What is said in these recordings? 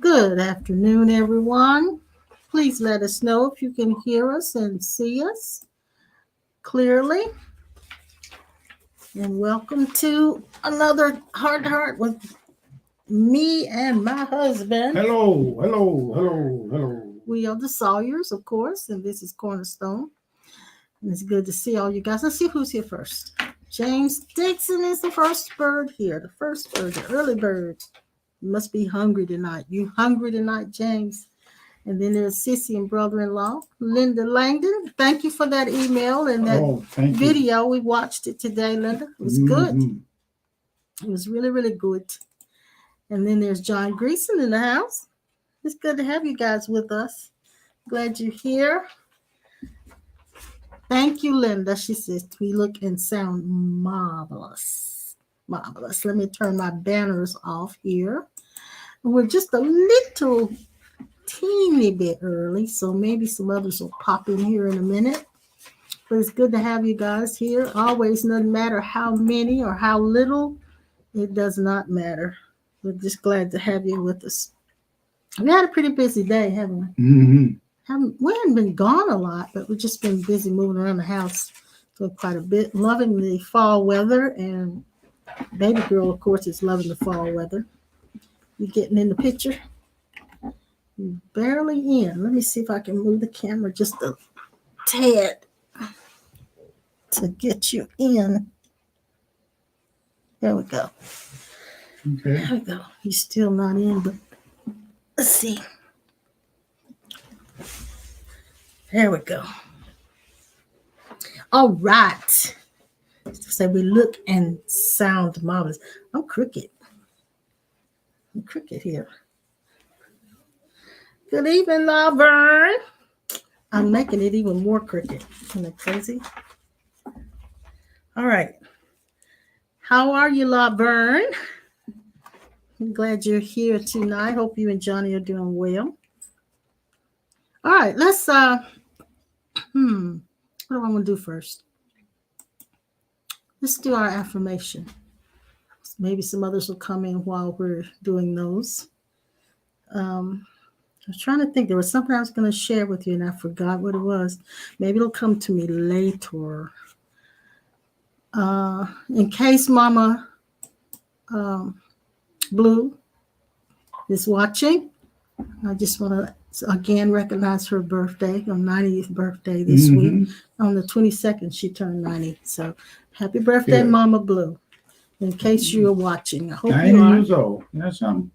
Good afternoon, everyone. Please let us know if you can hear us and see us clearly. And welcome to another Heart to Heart with me and my husband. Hello. We are the Sawyers, of course, and this is Cornerstone. And it's good to see all you guys. Let's see who's here first. James Dixon is the first bird here, the first bird, the early bird. You must be hungry tonight. You hungry tonight, James? And then there's Sissy and brother-in-law, Linda Langdon. Thank you for that email and that video. We watched it today, Linda. It was good. It was really, really good. And then there's John Greason in the house. It's good to have you guys with us. Glad you're here. Thank you, Linda. She says, we look and sound marvelous. Marvelous. Let me turn my banners off here. We're just a little teeny bit early, so maybe some others will pop in here in a minute. But it's good to have you guys here. Always, doesn't matter how many or how little, it does not matter. We're just glad to have you with us. We had a pretty busy day, haven't we? We haven't been gone a lot, but we've just been busy moving around the house for quite a bit. Loving the fall weather, and baby girl, of course, is loving the fall weather. You getting in the picture? Barely in. Let me see if I can move the camera just a tad to get you in. There we go. Okay. There we go. He's still not in, but let's see. There we go. All right. So we look and sound marvelous. I'm crooked here. Good evening, Laverne. I'm making it even more crooked. Isn't that crazy? All right. How are you, Laverne? I'm glad you're here tonight. Hope you and Johnny are doing well. All right, let's what do I want to do first? Let's do our affirmation. Maybe some others will come in while we're doing those. I was trying to think. There was something I was going to share with you, and I forgot what it was. Maybe it'll come to me later. In case Mama Blue is watching, I just want to again recognize her birthday, her 90th birthday this week. On the 22nd, she turned 90. So happy birthday, Mama Blue. In case you're watching. I hope 90 you are. years old. That's something.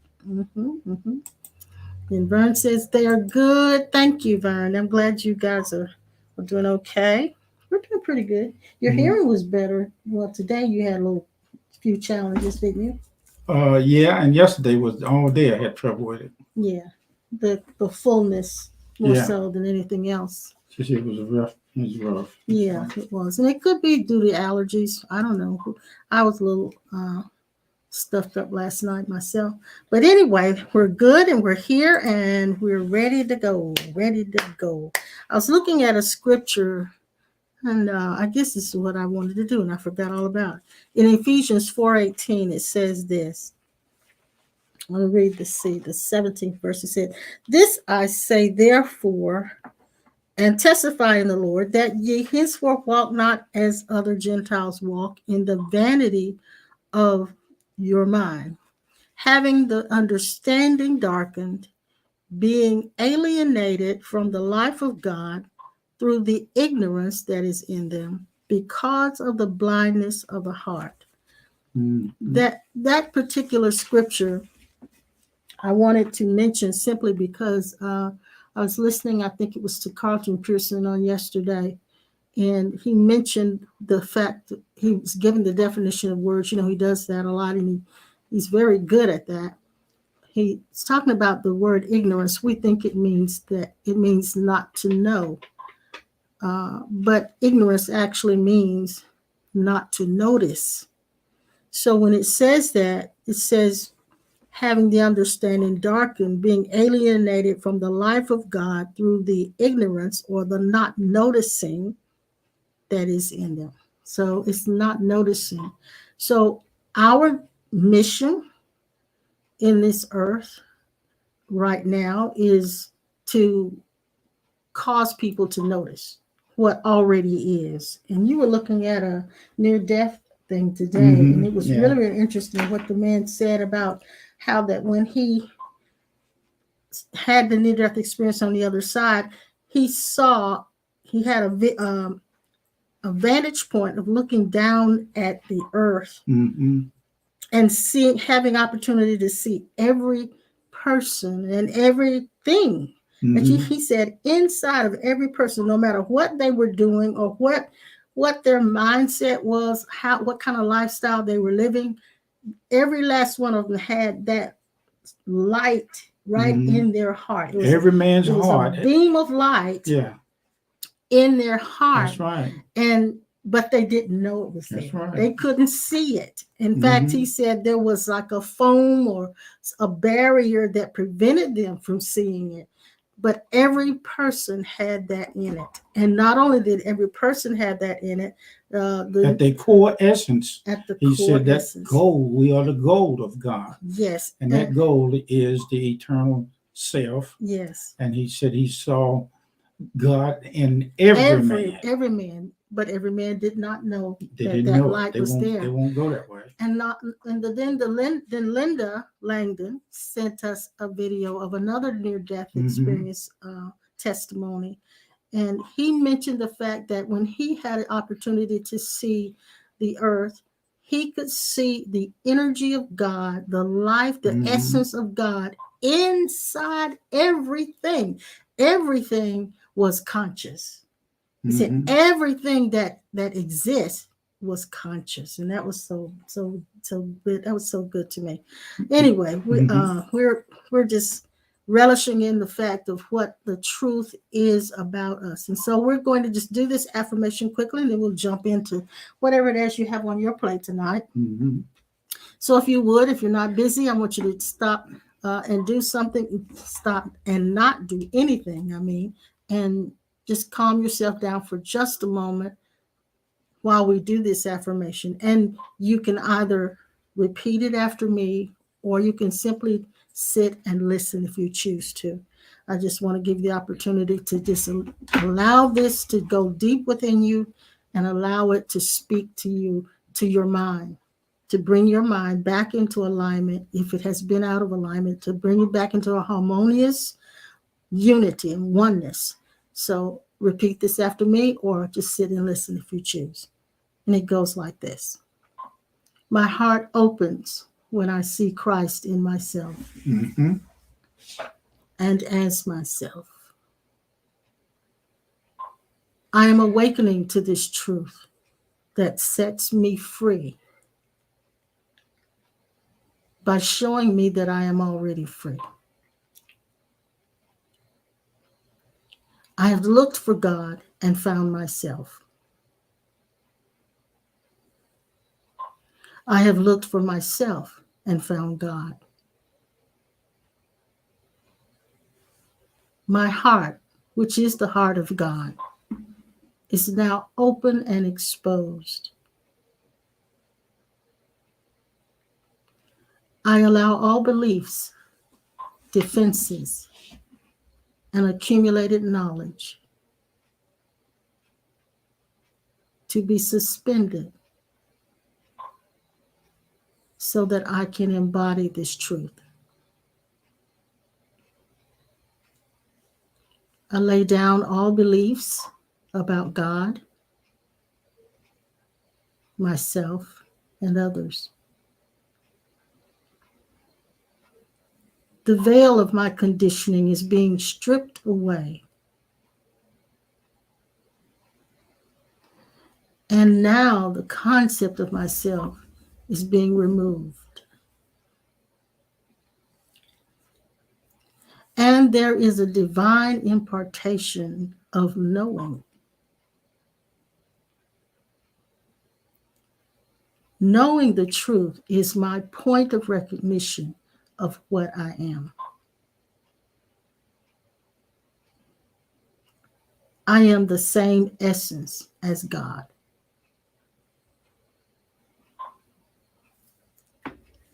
And Vern says they are good. Thank you, Vern. I'm glad you guys are doing okay. We're doing pretty good. Your hearing was better. Well, today you had a few challenges, didn't you? Yeah, and yesterday was all day I had trouble with it. Yeah, the fullness more so than anything else. She said it was rough. It was rough. Yeah, it was. And it could be due to allergies. I don't know. I was a little stuffed up last night myself. But anyway, we're good and we're here and we're ready to go. Ready to go. I was looking at a scripture, and I guess this is what I wanted to do, and I forgot all about it. In Ephesians 4:18, it says this. I'm going to read the 17th verse. It said, "This I say, therefore, and testify in the Lord, that ye henceforth walk not as other Gentiles walk, in the vanity of your mind, having the understanding darkened, being alienated from the life of God through the ignorance that is in them, because of the blindness of the heart." That particular scripture I wanted to mention simply because I was listening, I think it was to Carlton Pearson on yesterday, and he mentioned the fact that he was giving the definition of words. You know, he does that a lot, and he's very good at that. He's talking about the word ignorance. We think it means not to know. But ignorance actually means not to notice. So when it says that, it says having the understanding darkened, being alienated from the life of God through the ignorance or the not noticing that is in them. So it's not noticing. So our mission in this earth right now is to cause people to notice what already is. And you were looking at a near death thing today, and it was Yeah. really, really interesting what the man said about how that when he had the near death experience on the other side, he saw he had a vantage point of looking down at the earth Mm-hmm. and seeing, having opportunity to see every person and everything. And Mm-hmm. he said, inside of every person, no matter what they were doing or what their mindset was, how what kind of lifestyle they were living, every last one of them had that light right Mm-hmm. in their heart. Every man's It was a heart. beam of light Yeah, in their heart, that's right. and but they didn't know it was That's there. right. They couldn't see it. In fact, he Mm-hmm. said there was like a foam or a barrier that prevented them from seeing it. But every person had that in it, and not only did every person have that in it, At the their core essence, at the he core said that essence. gold, we are the gold of God. Yes, And that gold is the eternal self. yes. And he said he saw God in every man. Every man, but every man did not know They that didn't that know it. light They was won't. They there. won't go that way. And not and then Linda Langdon sent us a video of another near death Mm-hmm. experience testimony, and he mentioned the fact that when he had an opportunity to see the earth, he could see the energy of God, the life, the Mm-hmm. essence of God inside everything. Everything was conscious. He said Mm-hmm. everything that exists was conscious, and that was so good. That was so good to me. Anyway, Mm-hmm. we're just relishing in the fact of what the truth is about us, and so we're going to just do this affirmation quickly, and then we'll jump into whatever it is you have on your plate tonight. Mm-hmm. So, if you would, if you're not busy, I want you to stop and do something. Stop and not do anything. I mean, and just calm yourself down for just a moment while we do this affirmation. And you can either repeat it after me, or you can simply sit and listen if you choose to. I just want to give you the opportunity to just allow this to go deep within you and allow it to speak to you, to your mind, to bring your mind back into alignment if it has been out of alignment, to bring it back into a harmonious unity and oneness. So repeat this after me, or just sit and listen if you choose. And it goes like this: my heart opens when I see Christ in myself Mm-hmm. and as myself. I am awakening to this truth that sets me free by showing me that I am already free. I have looked for God and found myself. I have looked for myself and found God. My heart, which is the heart of God, is now open and exposed. I allow all beliefs, defenses, and accumulated knowledge to be suspended so that I can embody this truth. I lay down all beliefs about God, myself, and others. The veil of my conditioning is being stripped away. And now the concept of myself is being removed. And there is a divine impartation of knowing. Knowing the truth is my point of recognition of what I am. I am the same essence as God.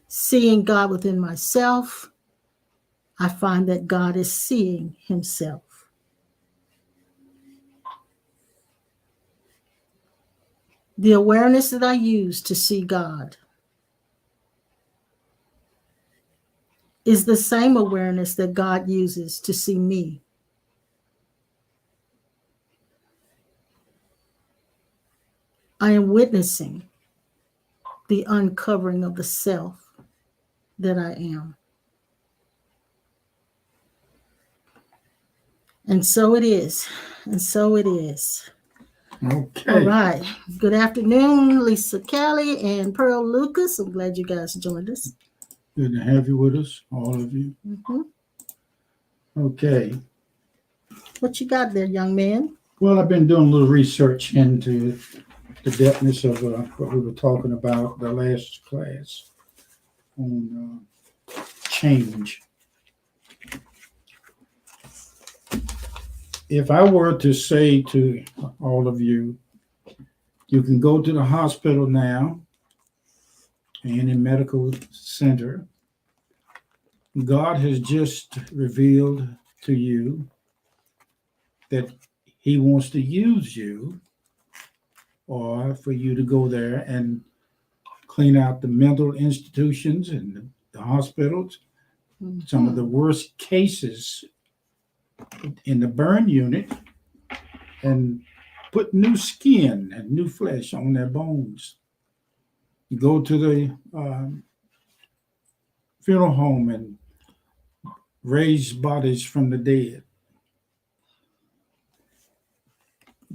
Seeing God within myself I find that God is seeing himself. The awareness that I use to see God is the same awareness that God uses to see me. I am witnessing the uncovering of the self that I am. And so it is. And so it is. Okay. All right. Good afternoon, Lisa Kelly and Pearl Lucas. I'm glad you guys joined us. Good to have you with us, all of you. Mm-hmm. Okay. What you got there, young man? Well, I've been doing a little research into the depthness of what we were talking about the last class on change. If I were to say to all of you, you can go to the hospital now and in medical center, God has just revealed to you that he wants to use you, or for you to go there and clean out the mental institutions and the hospitals, some of the worst cases in the burn unit, and put new skin and new flesh on their bones. Go to the funeral home and raise bodies from the dead.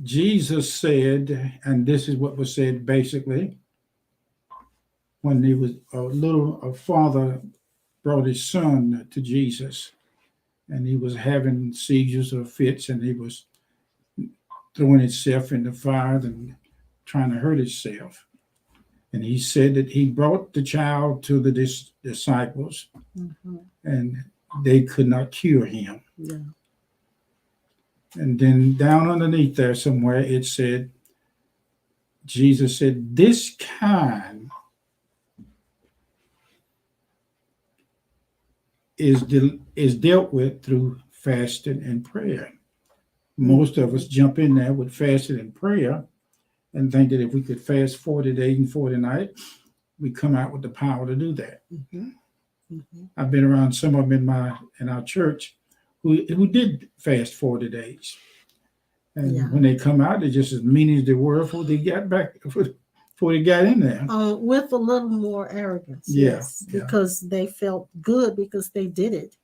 Jesus said, and this is what was said basically, when he was a father brought his son to Jesus, and he was having seizures or fits, and he was throwing himself in the fire and trying to hurt himself. And he said that he brought the child to the disciples, and they could not cure him. Yeah. And then down underneath there somewhere, it said, Jesus said, this kind is dealt with through fasting and prayer. Most of us jump in there with fasting and prayer and think that if we could fast 40 days and 40 nights, we come out with the power to do that. I've been around some of them in our church who did fast 40 days. And when they come out, they're just as mean as they were before they got in there. With a little more arrogance. Yes. Because they felt good because they did it.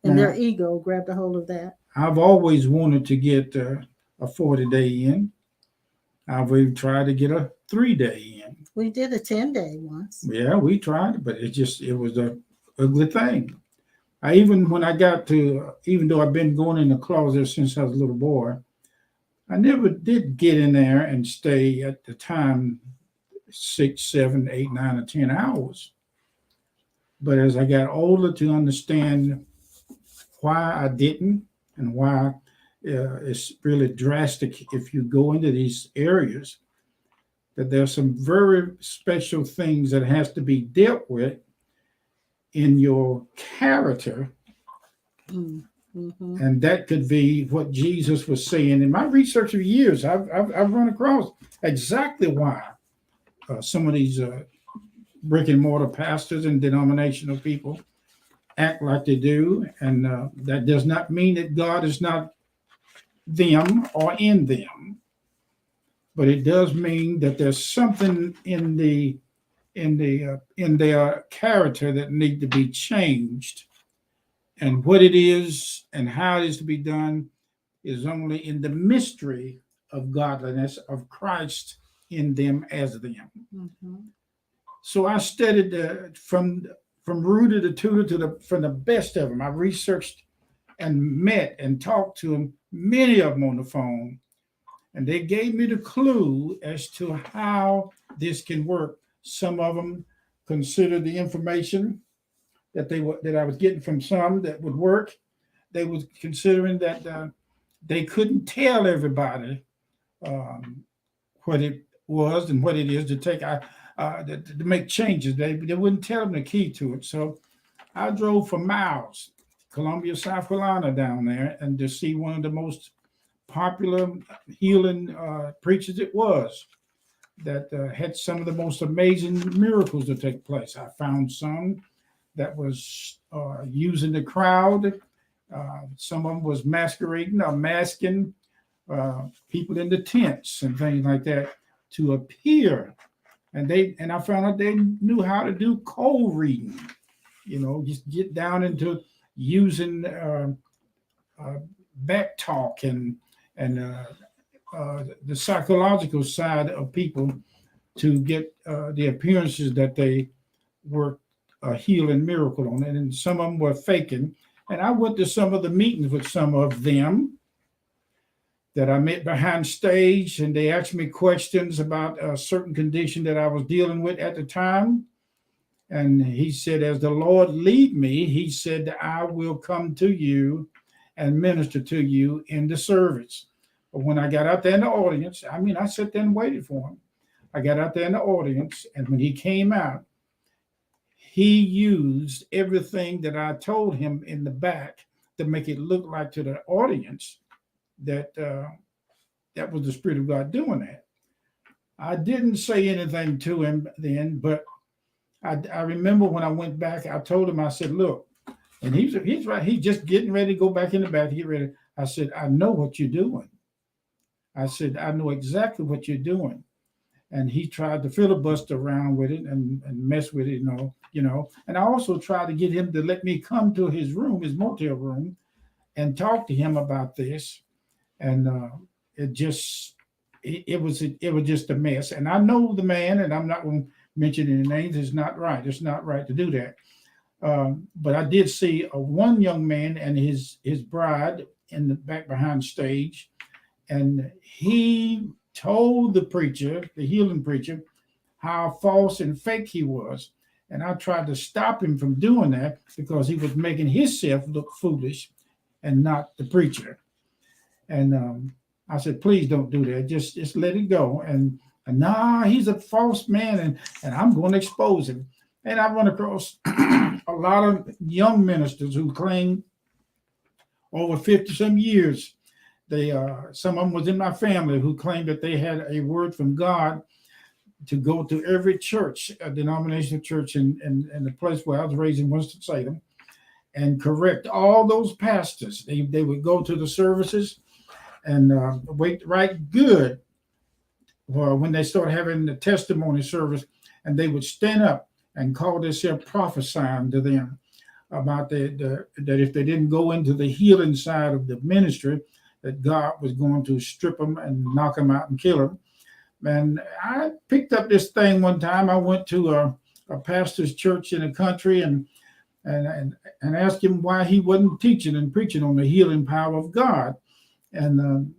And their ego grabbed a hold of that. I've always wanted to get a 40-day in. I've even tried to get a 3-day in. We did a 10-day once. Yeah, we tried, but it was a ugly thing. When I got to, even though I've been going in the closet since I was a little boy, I never did get in there and stay at the time 6, 7, 8, 9, or 10 hours. But as I got older to understand why I didn't and why it's really drastic if you go into these areas, that there's some very special things that has to be dealt with in your character. And that could be what Jesus was saying. In my research of years, I've run across exactly why some of these brick and mortar pastors and denominational people act like they do. And that does not mean that God is not them or in them, but it does mean that there's something in their character that need to be changed. And what it is and how it is to be done is only in the mystery of godliness of Christ in them as them. So I studied from Rooter to Tutor from the best of them. I researched and met and talked to them, many of them on the phone, and they gave me the clue as to how this can work. Some of them considered the information that I was getting from some that would work. They was considering that they couldn't tell everybody what it was and what it is to take to make changes. They wouldn't tell them the key to it. So I drove for miles Columbia, South Carolina, down there, and to see one of the most popular healing preachers it was that had some of the most amazing miracles to take place. I found some that was using the crowd. Some of them was masquerading or masking people in the tents and things like that to appear. And I found out they knew how to do cold reading. Just get down into using back talk and the psychological side of people to get the appearances that they were a healing miracle on. And some of them were faking. And I went to some of the meetings with some of them that I met behind stage, and they asked me questions about a certain condition that I was dealing with at the time. And he said, as the Lord lead me, he said, I will come to you and minister to you in the service. But when I got out there in the audience, I sat there and waited for him. I got out there in the audience, and when he came out, he used everything that I told him in the back to make it look like to the audience that that was the Spirit of God doing that. I didn't say anything to him then, but I remember when I went back, I told him, I said, look, and he's right, he's just getting ready to go back in the back, get ready. I said, I know what you're doing. I said, I know exactly what you're doing. And he tried to filibuster around with it and mess with it, And I also tried to get him to let me come to his room, his motel room, and talk to him about this. And it was just a mess. And I know the man, and I'm not going to mention any names. It's not right. It's not right to do that. But I did see one young man and his bride in the back behind stage, and he told the preacher, the healing preacher, how false and fake he was. And I tried to stop him from doing that because he was making himself look foolish and not the preacher. And I said, please don't do that. Just let it go. And he's a false man, and I'm going to expose him. And I run across a lot of young ministers who claim over 50 some years. Some of them was in my family who claimed that they had a word from God to go to every church, a denominational church in the place where I was raised in Winston-Salem, and correct all those pastors. They would go to the services and wait right good when they start having the testimony service, and they would stand up and call themselves prophesying to them about that if they didn't go into the healing side of the ministry, that God was going to strip them and knock them out and kill them. And I picked up this thing one time. I went to a pastor's church in the country and asked him why he wasn't teaching and preaching on the healing power of God. And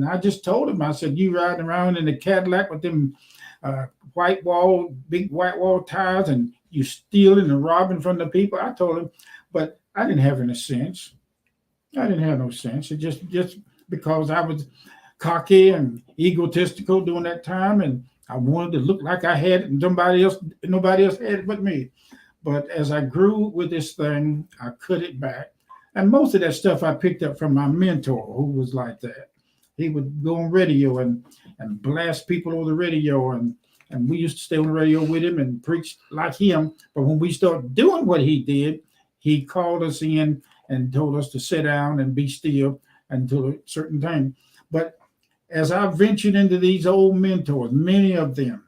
I just told him, I said, you riding around in the Cadillac with them big white wall tires, and you stealing and robbing from the people. I told him, but I didn't have any sense. I didn't have no sense. It just because I was cocky and egotistical during that time, and I wanted to look like I had it, and nobody else had it but me. But as I grew with this thing, I cut it back. And most of that stuff I picked up from my mentor, who was like that. He would go on radio and blast people over the radio, and we used to stay on the radio with him and preach like him. But when we started doing what he did, he called us in and told us to sit down and be still until a certain time. But as I ventured into these old mentors, many of them,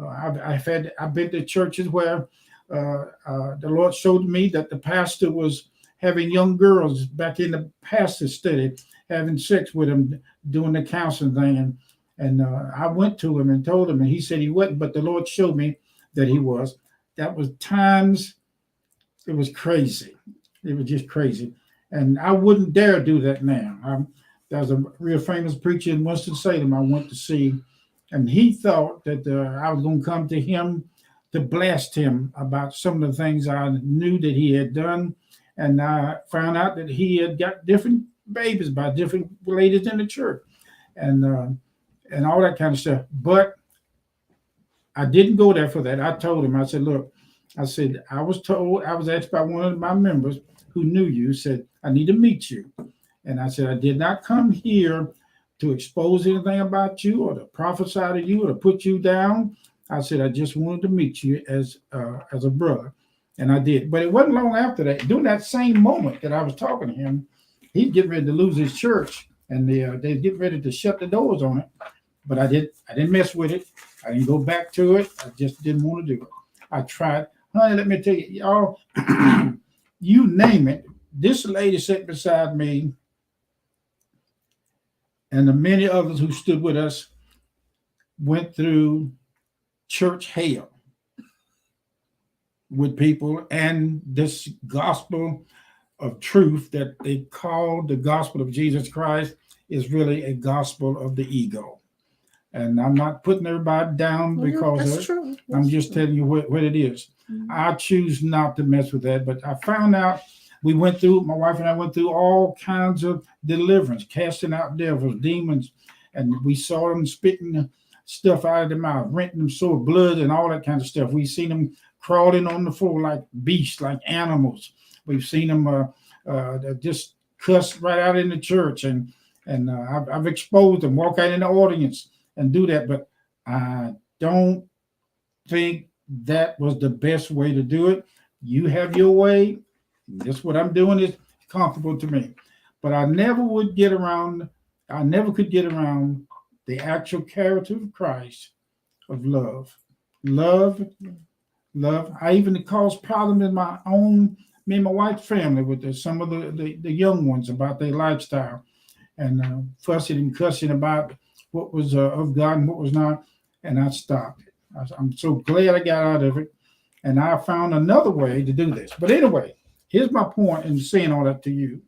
I've been to churches where the Lord showed me that the pastor was having young girls back in the pastor's study, having sex with them, doing the counseling thing. And I went to him and told him, and he said he wasn't, but the Lord showed me that he was. That was times, it was crazy. It was just crazy. And I wouldn't dare do that now. There was a real famous preacher in Winston-Salem I went to see, and he thought that I was going to come to him to blast him about some of the things I knew that he had done. And I found out that he had got different babies by different ladies in the church and all that kind of stuff. But I didn't go there for that. I told him, I said, look, I was asked by one of my members, who knew you, said, I need to meet you. And I said, I did not come here to expose anything about you or to prophesy to you or to put you down. I said, I just wanted to meet you as a brother. And I did. But it wasn't long after that, during that same moment that I was talking to him, he'd get ready to lose his church. And they'd get ready to shut the doors on it. But I didn't mess with it. I didn't go back to it. I just didn't want to do it. I tried. Honey, let me tell you, y'all, you name it. This lady sat beside me and the many others who stood with us went through church hell with people, and this gospel of truth that they call the gospel of Jesus Christ is really a gospel of the ego. And I'm not putting everybody down because of it. True. I'm just telling you what it is. Mm-hmm. I choose not to mess with that. But I found out my wife and I went through all kinds of deliverance, casting out devils, demons, and we saw them spitting stuff out of their mouth, renting them sore blood and all that kind of stuff. We've seen them crawling on the floor like beasts, like animals. We've seen them just cuss right out in the church, and I've exposed them, walk out in the audience and do that. But I don't think that was the best way to do it. You have your way. This what I'm doing is comfortable to me. But I never could get around the actual character of Christ of love. Love. I even caused problems in me and my wife's family with some of the young ones about their lifestyle, and fussing and cussing about what was of God and what was not. And I stopped it. I'm so glad I got out of it. And I found another way to do this. But anyway, here's my point in saying all that to you.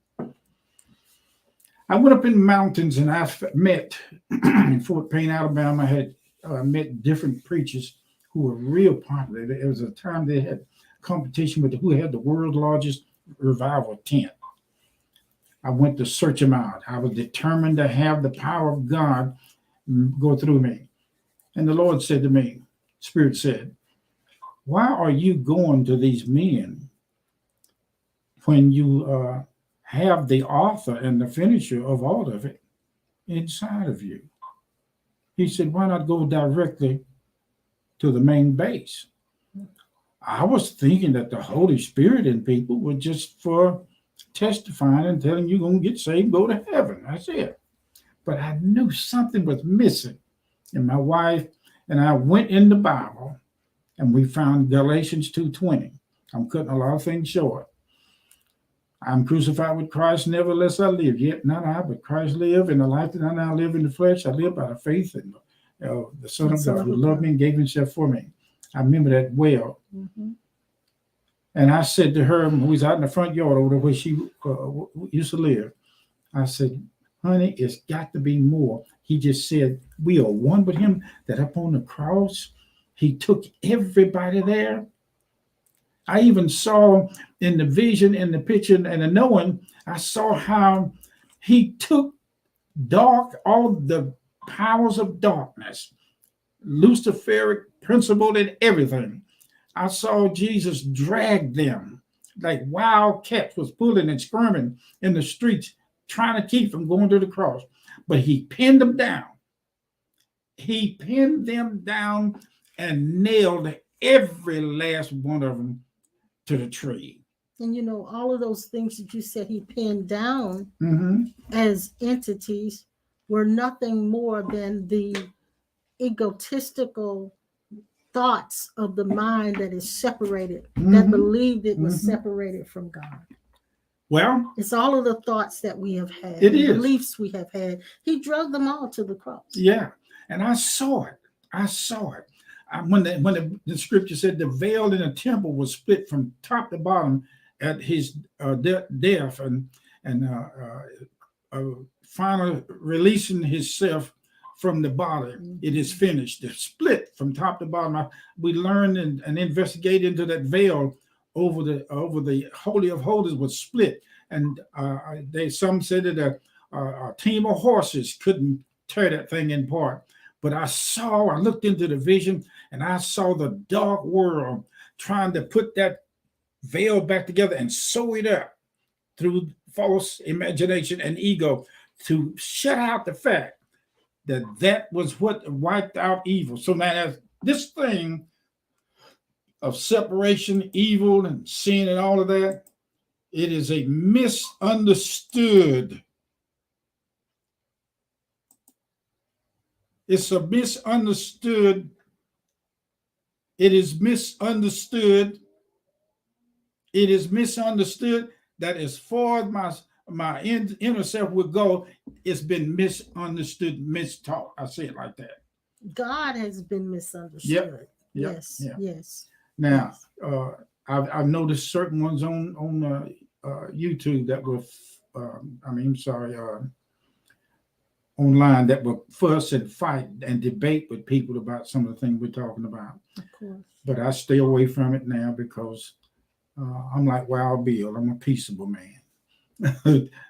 I went up in the mountains and I met in Fort Payne, Alabama. I had met different preachers who were real popular. There was a time they had competition with who had the world's largest revival tent. I went to search them out. I was determined to have the power of God go through me. And the Lord said to me, Spirit said, why are you going to these men when you have the author and the finisher of all of it inside of you? He said, why not go directly to the main base? I was thinking that the Holy Spirit in people were just for testifying and telling you going to get saved, go to heaven. That's it. But I knew something was missing. And my wife and I went in the Bible and we found Galatians 2:20. I'm cutting a lot of things short. I'm crucified with Christ, nevertheless I live. Yet not I, but Christ live. In the life that I now live in the flesh, I live by the faith in the Son of God who loved me and gave himself for me. I remember that well. Mm-hmm. And I said to her, who was out in the front yard over there where she used to live, I said, honey, it's got to be more. He just said, we are one with him, that up on the cross, he took everybody there. I even saw in the vision, in the picture, and the knowing, I saw how he took all the powers of darkness, Luciferic principle and everything. I saw Jesus drag them like wild cats was pulling and squirming in the streets, trying to keep them going to the cross. But he pinned them down. He pinned them down and nailed every last one of them to the tree. And all of those things that you said he pinned down as entities were nothing more than the egotistical thoughts of the mind that is separated, that believed it was separated from God. Well, it's all of the thoughts that we have had, it is beliefs we have had. He drug them all to the cross. Yeah, and I saw it. When the scripture said the veil in the temple was split from top to bottom at his death, and finally releasing himself from the body. It is finished. The split from top to bottom. We learned and investigated into that veil over the Holy of Holies was split, and some said that a team of horses couldn't tear that thing in part. But I looked into the vision, and I saw the dark world trying to put that veil back together and sew it up. through false imagination and ego to shut out the fact that that was what wiped out evil. So now as this thing of separation, evil, and sin, and all of that, it is a misunderstood. It's a misunderstood. It is misunderstood. It is misunderstood that as far as my inner self would go, it's been misunderstood, mistaught. I say it like that. God has been misunderstood. Yep. Yes. Yep. Yes. Now, I've noticed certain ones on YouTube that were, online that will fuss and fight and debate with people about some of the things we're talking about. Of course. But I stay away from it now because I'm like Wild Bill. I'm a peaceable man.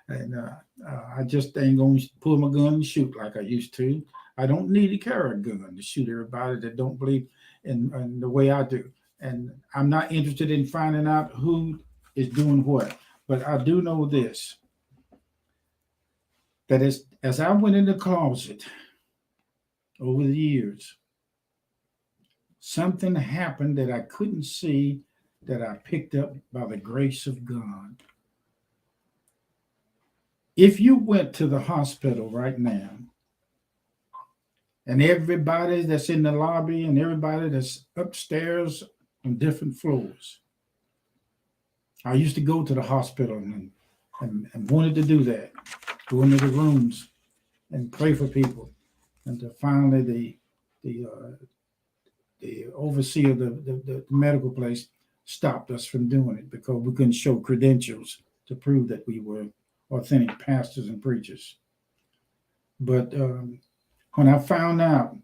And I just ain't going to pull my gun and shoot like I used to. I don't need to carry a gun to shoot everybody that don't believe in the way I do. And I'm not interested in finding out who is doing what. But I do know this, that as I went in the closet over the years, something happened that I couldn't see that I picked up by the grace of God. If you went to the hospital right now, and everybody that's in the lobby and everybody that's upstairs on different floors, I used to go to the hospital and wanted to do that, go into the rooms and pray for people, and to finally the overseer of the medical place stopped us from doing it because we couldn't show credentials to prove that we were authentic pastors and preachers. But when I found out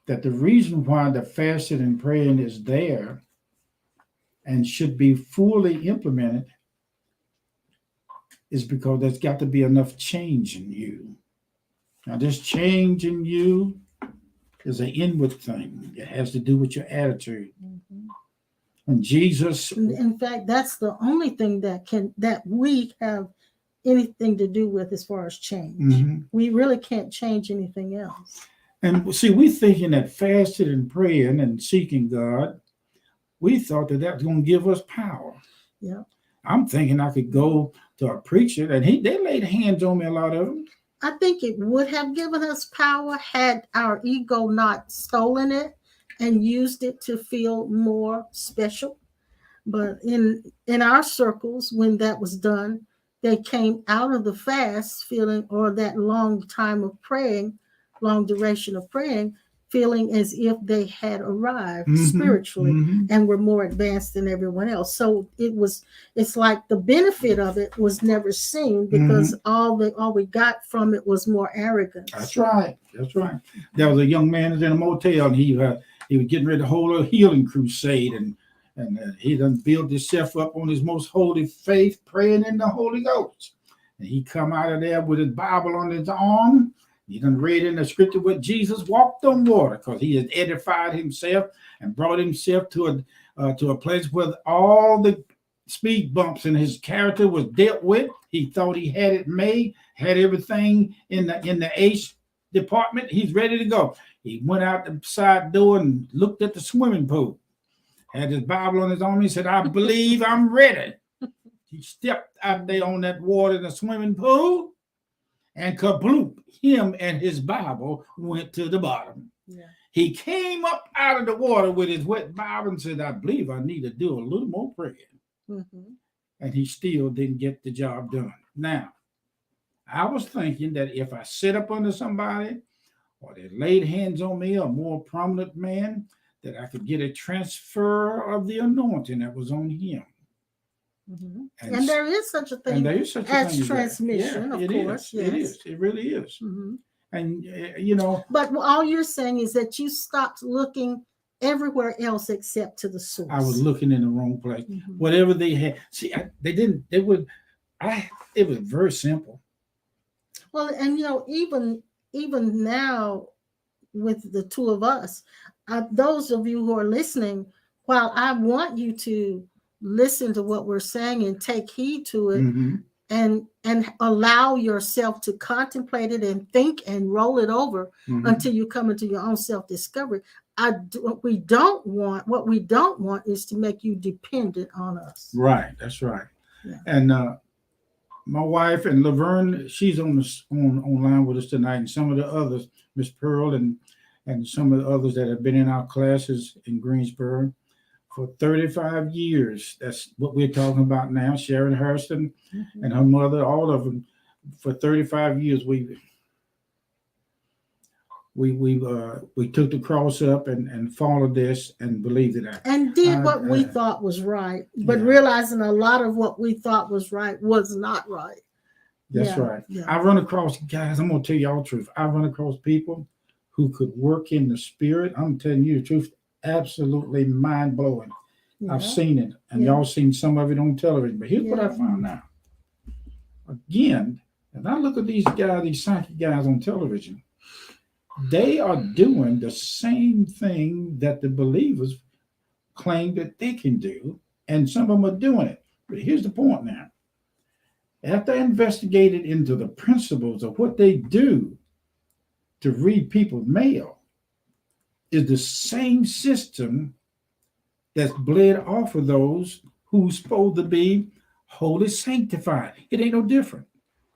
that the reason why the fasting and praying is there and should be fully implemented is because there's got to be enough change in you. Now, this change in you is an inward thing. It has to do with your attitude. Mm-hmm. And Jesus, in fact, that's the only thing that we have anything to do with as far as change. mm-hmm. We really can't change anything else. And see, we thinking that fasting and praying and seeking God, we thought that was going to give us power. Yeah. I'm thinking I could go to a preacher, and they laid hands on me, a lot of them. I think it would have given us power had our ego not stolen it and used it to feel more special. But in our circles, when that was done, they came out of the fast feeling, or that long time of praying, long duration of praying, feeling as if they had arrived spiritually and were more advanced than everyone else. So it's like the benefit of it was never seen because all we got from it was more arrogance. That's right. There was a young man who was in a motel, and he was getting ready to hold a healing crusade, and he done built himself up on his most holy faith, praying in the Holy Ghost. And he come out of there with his Bible on his arm. He done read in the scripture where Jesus walked on water, because he had edified himself and brought himself to a place where all the speed bumps in his character was dealt with. He thought he had it made, had everything in the ace department. He's ready to go. He went out the side door and looked at the swimming pool. Had his Bible on his arm. He said, "I believe I'm ready." He stepped out there on that water in the swimming pool, and kabloop, him and his Bible went to the bottom. Yeah. He came up out of the water with his wet Bible and said, "I believe I need to do a little more praying." Mm-hmm. And he still didn't get the job done. Now, I was thinking that if I sit up under somebody, or they laid hands on me, a more prominent man, that I could get a transfer of the anointing that was on him. Mm-hmm. And there is such a thing as transmission, of course. Yes. It is. It really is. Mm-hmm. And, But all you're saying is that you stopped looking everywhere else except to the source. I was looking in the wrong place. Mm-hmm. Whatever they had. See, it was very simple. Well, and, even now with the two of us, those of you who are listening, while I want you to listen to what we're saying and take heed to it, Mm-hmm. and allow yourself to contemplate it and think and roll it over Mm-hmm. until you come into your own self-discovery. What we don't want is to make you dependent on us. Right. That's right. Yeah. And my wife and Laverne, she's online with us tonight, and some of the others, Miss Pearl and some of the others that have been in our classes in Greensboro for 35 years. That's what we're talking about now. Sharon Hurston Mhm. and her mother, all of them, for 35 years. We took the cross up and followed this and believed it. And did what we thought was right, but Yeah. realizing a lot of what we thought was right was not right. That's Yeah, right. yeah. I run across guys. I'm gonna tell y'all the truth. I run across people who could work in the spirit. I'm telling you the truth. Absolutely mind blowing. Yeah. I've seen it, and Yeah. y'all seen some of it on television. But here's what I Yeah. found out. Again, and I look at these guys, these psychic guys on television. They are doing the same thing that the believers claim that they can do, and some of them are doing it. But here's the point now. After I investigated into the principles of what they do to read people's mail, is the same system that's bled off of those who's supposed to be holy sanctified. It ain't no different.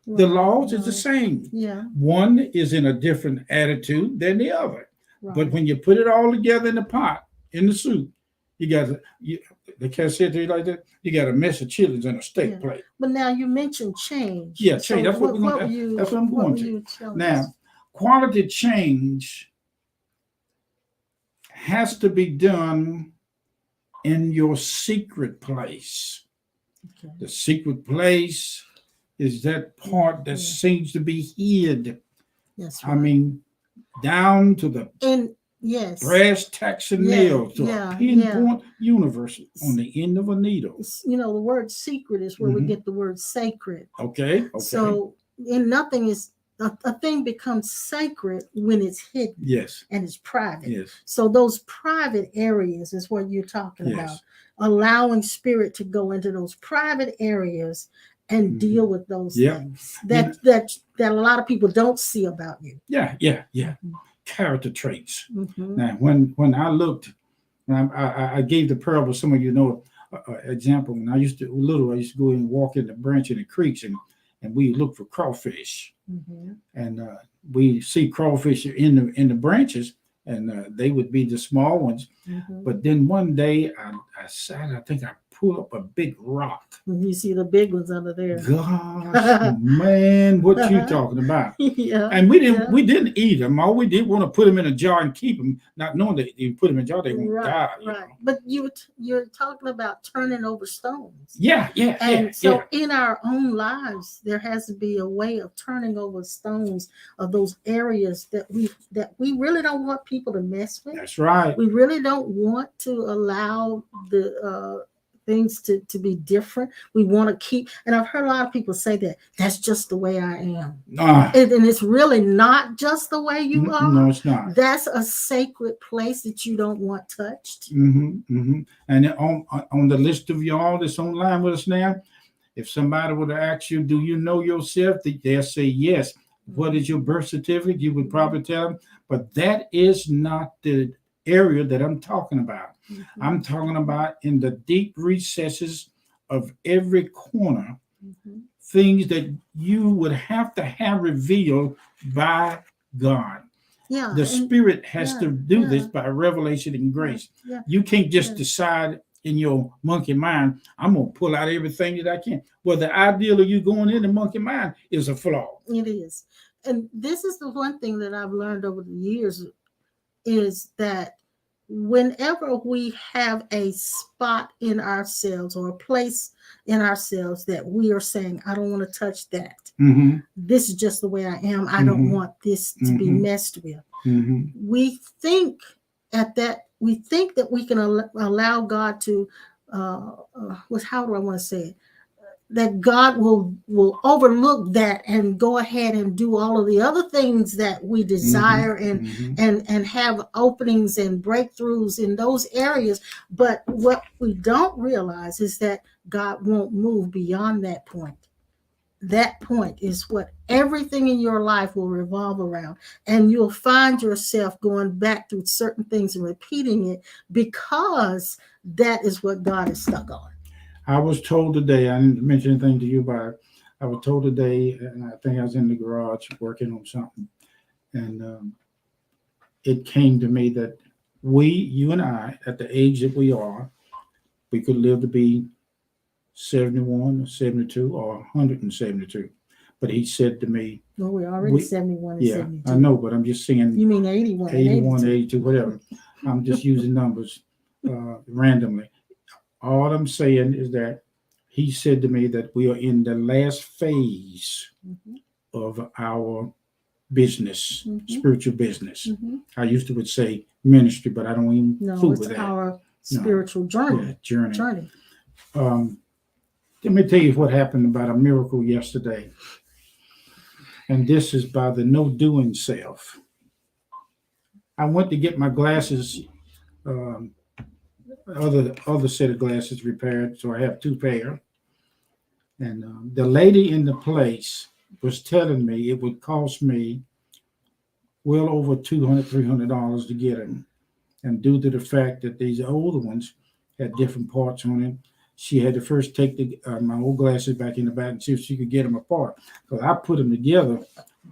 The laws is the same. Yeah. One is in a different attitude than the other. Right. But when you put it all together in the pot, in the soup, you got they can't say it to you like that. You got a mess of chilies and a steak plate. But now you mentioned change. Yeah, change. So that's what we're going to. That's what I'm going to. Now, quality change has to be done in your secret place. Okay. The secret place is that part that seems to be hid. That's right. I mean, down to the brass tacks and nails to a pinpoint universe on the end of a needle. You know, the word secret is where we get the word sacred. Okay. So, nothing is a thing becomes sacred when it's hidden. Yes. And it's private. Yes. So those private areas is what you're talking about. Allowing spirit to go into those private areas and deal with those things that a lot of people don't see about you. Yeah. Character traits. Mm-hmm. Now, when I looked, I gave the parable. Some of you know example. When I used to go and walk in the branch in the creeks and we look for crawfish, and we see crawfish in the branches, and they would be the small ones. But then one day I think I pulled up a big rock. You see the big ones under there. Gosh, man, what you talking about? Yeah. And we didn't eat them. All we did want to put them in a jar and keep them, not knowing that if you put them in a jar, they won't die. Right. But you're talking about turning over stones. Yeah. So in our own lives, there has to be a way of turning over stones of those areas that we really don't want people to mess with. That's right. We really don't want to allow the things to be different. We want to keep, and I've heard a lot of people say that's just the way I am. And it's really not just the way you are. No, it's not. That's a sacred place that you don't want touched. And on the list of y'all that's online with us now, if somebody would have asked you, do you know yourself? They'll say yes. What is your birth certificate? You would probably tell them, but that is not the area that I'm talking about. I'm talking about in the deep recesses of every corner, things that you would have to have revealed by God. Yeah, the Spirit has to do this by revelation and grace. You can't just decide in your monkey mind, I'm going to pull out everything that I can. Well, the ideal of you going in the monkey mind is a flaw. It is. And this is the one thing that I've learned over the years is that whenever we have a spot in ourselves or a place in ourselves that we are saying, I don't want to touch that. This is just the way I am. I don't want this to be messed with. We think that we can allow God to, how do I want to say it? that God will overlook that and go ahead and do all of the other things that we desire and have openings and breakthroughs in those areas. But what we don't realize is that God won't move beyond that point. That point is what everything in your life will revolve around. And you'll find yourself going back through certain things and repeating it because that is what God is stuck on. I was told today, I didn't mention anything to you about it. I was told today, and I think I was in the garage working on something, and it came to me that you and I, at the age that we are, we could live to be 71 or 72 or 172. But he said to me, well, we're already 71 and 72. I know, but I'm just saying. You mean 81 81, 82, whatever. I'm just using numbers randomly. All I'm saying is that he said to me that we are in the last phase of our business, spiritual business. I used to would say ministry, but I don't even fool with that. Our spiritual journey. Yeah, journey. Let me tell you what happened about a miracle yesterday. And this is by the no doing self. I went to get my glasses, other set of glasses repaired, so I have two pair. And the lady in the place was telling me it would cost me well over $200, $300 to get them. And due to the fact that these older ones had different parts on it, she had to first take my old glasses back in the back and see if she could get them apart. Because I put them together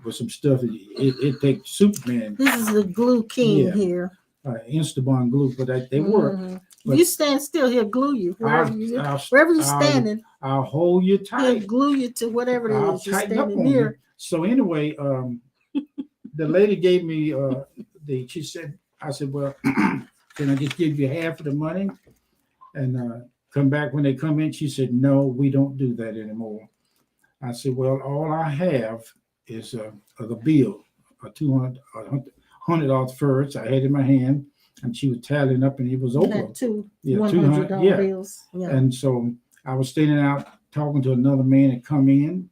with some stuff. It takes Superman. This is the glue king here. Instabond glue, but they work. But you stand still, he'll glue you. Wherever you're standing, I'll hold you tight. He'll glue you to whatever it is you're standing near. So anyway, the lady gave me she said, I said, well, can I just give you half of the money and come back when they come in? She said, no, we don't do that anymore. I said, well, all I have is the bill, $100 first. I had it in my hand, and she was tallying up, and it was over. Two $100 bills. Yeah. And so I was standing out talking to another man that come in,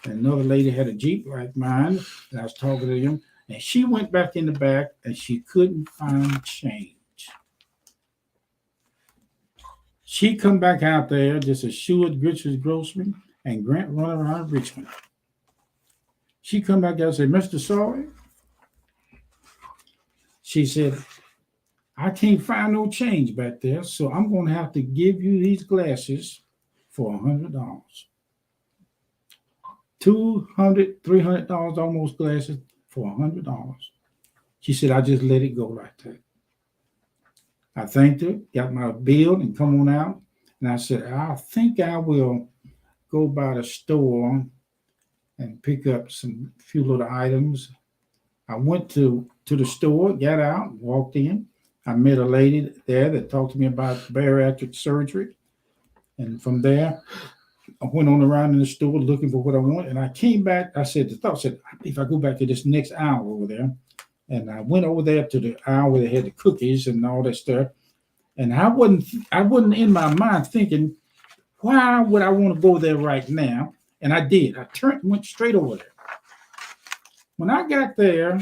and another lady had a Jeep like mine, and I was talking to him, and she went back in the back, and she couldn't find change. She come back out there just as sure as Richard's Grocery and Grant running around Richmond. She come back out and said, Mr. Sawyer, she said, I can't find no change back there, so I'm going to have to give you these glasses for $100. $200, $300 almost glasses for $100. She said, I just let it go like that. I thanked her, got my bill, and come on out. And I said, I think I will go by the store and pick up some few little items. I went to the store, got out, walked in. I met a lady there that talked to me about bariatric surgery. And from there, I went on around in the store looking for what I wanted. And I came back. I said, if I go back to this next aisle over there, and I went over there to the aisle where they had the cookies and all that stuff. And I wasn't in my mind thinking, why would I want to go there right now? And I did. I went straight over there. When I got there,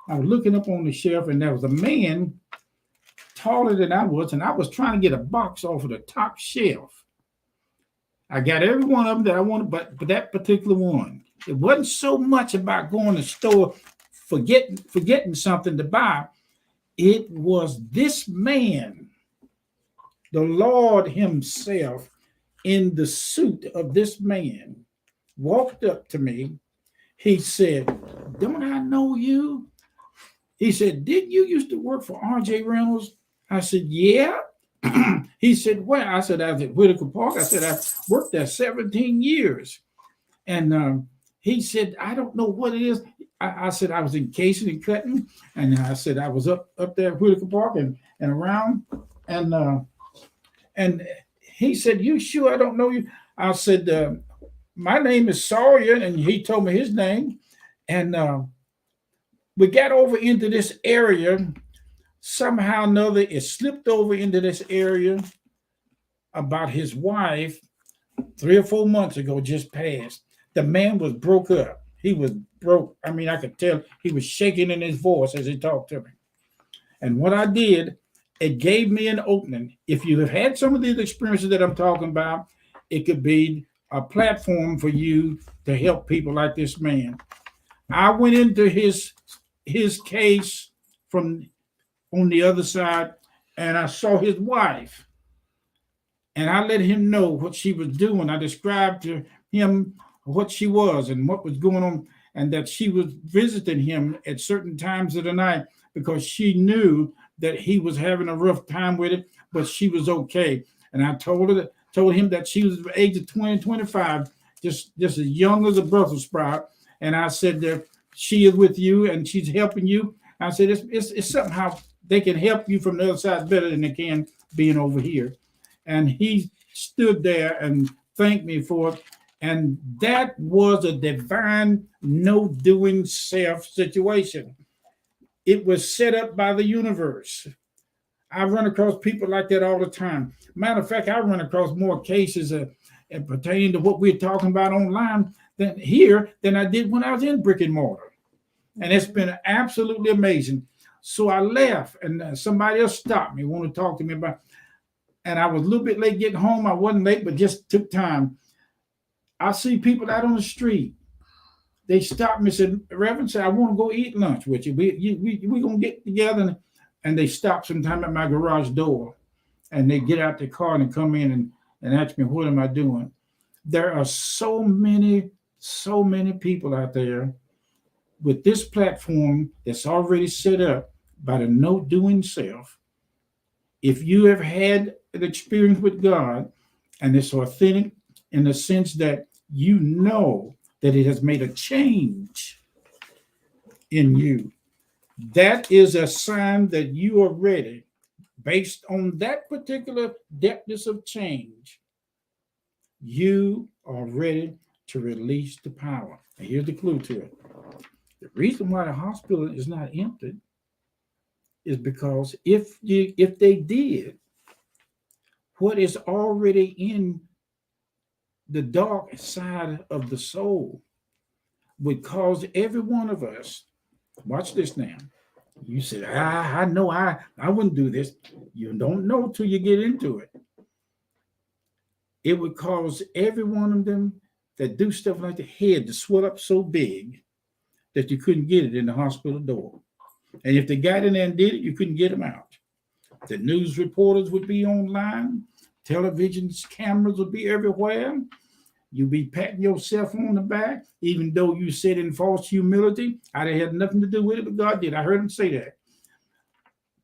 I was looking up on the shelf, and there was a man taller than I was, and I was trying to get a box off of the top shelf. I got every one of them that I wanted, but that particular one, it wasn't so much about going to the store, forgetting something to buy. It was this man, the Lord himself, in the suit of this man, walked up to me. He said, don't I know you? He said, didn't you used to work for R.J. Reynolds? I said, yeah. He said, where? I said, I was at Whitaker Park. I said, I worked there 17 years. And he said, I don't know what it is. I said, I was in casing and cutting. And I said, I was up there at Whitaker Park and around. And he said, you sure I don't know you? I said, my name is Sawyer. And he told me his name. And we got over into this area. Somehow or another, it slipped over into this area about his wife 3 or 4 months ago just passed. The man was broke up. He was broke. I mean, I could tell he was shaking in his voice as he talked to me. And what I did, it gave me an opening. If you have had some of these experiences that I'm talking about, it could be a platform for you to help people like this man. I went into his case from on the other side, and I saw his wife, and I let him know what she was doing. I described to him what she was and what was going on, and that she was visiting him at certain times of the night because she knew that he was having a rough time with it, but she was okay. And I told him that she was the age of 20, 25, just as young as a Brussels sprout. And I said that she is with you and she's helping you. I said it's somehow they can help you from the other side better than they can being over here. And he stood there and thanked me for it. And that was a divine no doing self situation. It was set up by the universe. I run across people like that all the time. Matter of fact, I run across more cases pertaining to what we're talking about online than I did when I was in brick and mortar. And it's been absolutely amazing. So I left, and somebody else stopped me, wanted to talk to me about. And I was a little bit late getting home. I wasn't late, but just took time. I see people out on the street. They stopped me and said, Reverend, I want to go eat lunch with you. We're going to get together. And they stop sometime at my garage door. And they get out their car and come in and ask me, what am I doing? There are so many people out there with this platform that's already set up by the no doing self. If you have had an experience with God and it's authentic in the sense that you know that it has made a change in you, that is a sign that you are ready. Based on that particular depthness of change, you are ready to release the power. And here's the clue to it. The reason why the hospital is not empty is because if they did, what is already in the dark side of the soul would cause every one of us, watch this now. You said, I know I wouldn't do this. You don't know till you get into it. It would cause every one of them that do stuff like the head to swell up so big that you couldn't get it in the hospital door. And if they got in there and did it, you couldn't get them out. The news reporters would be online. Television cameras would be everywhere. You'd be patting yourself on the back, even though you said in false humility, I had nothing to do with it, but God did. I heard him say that.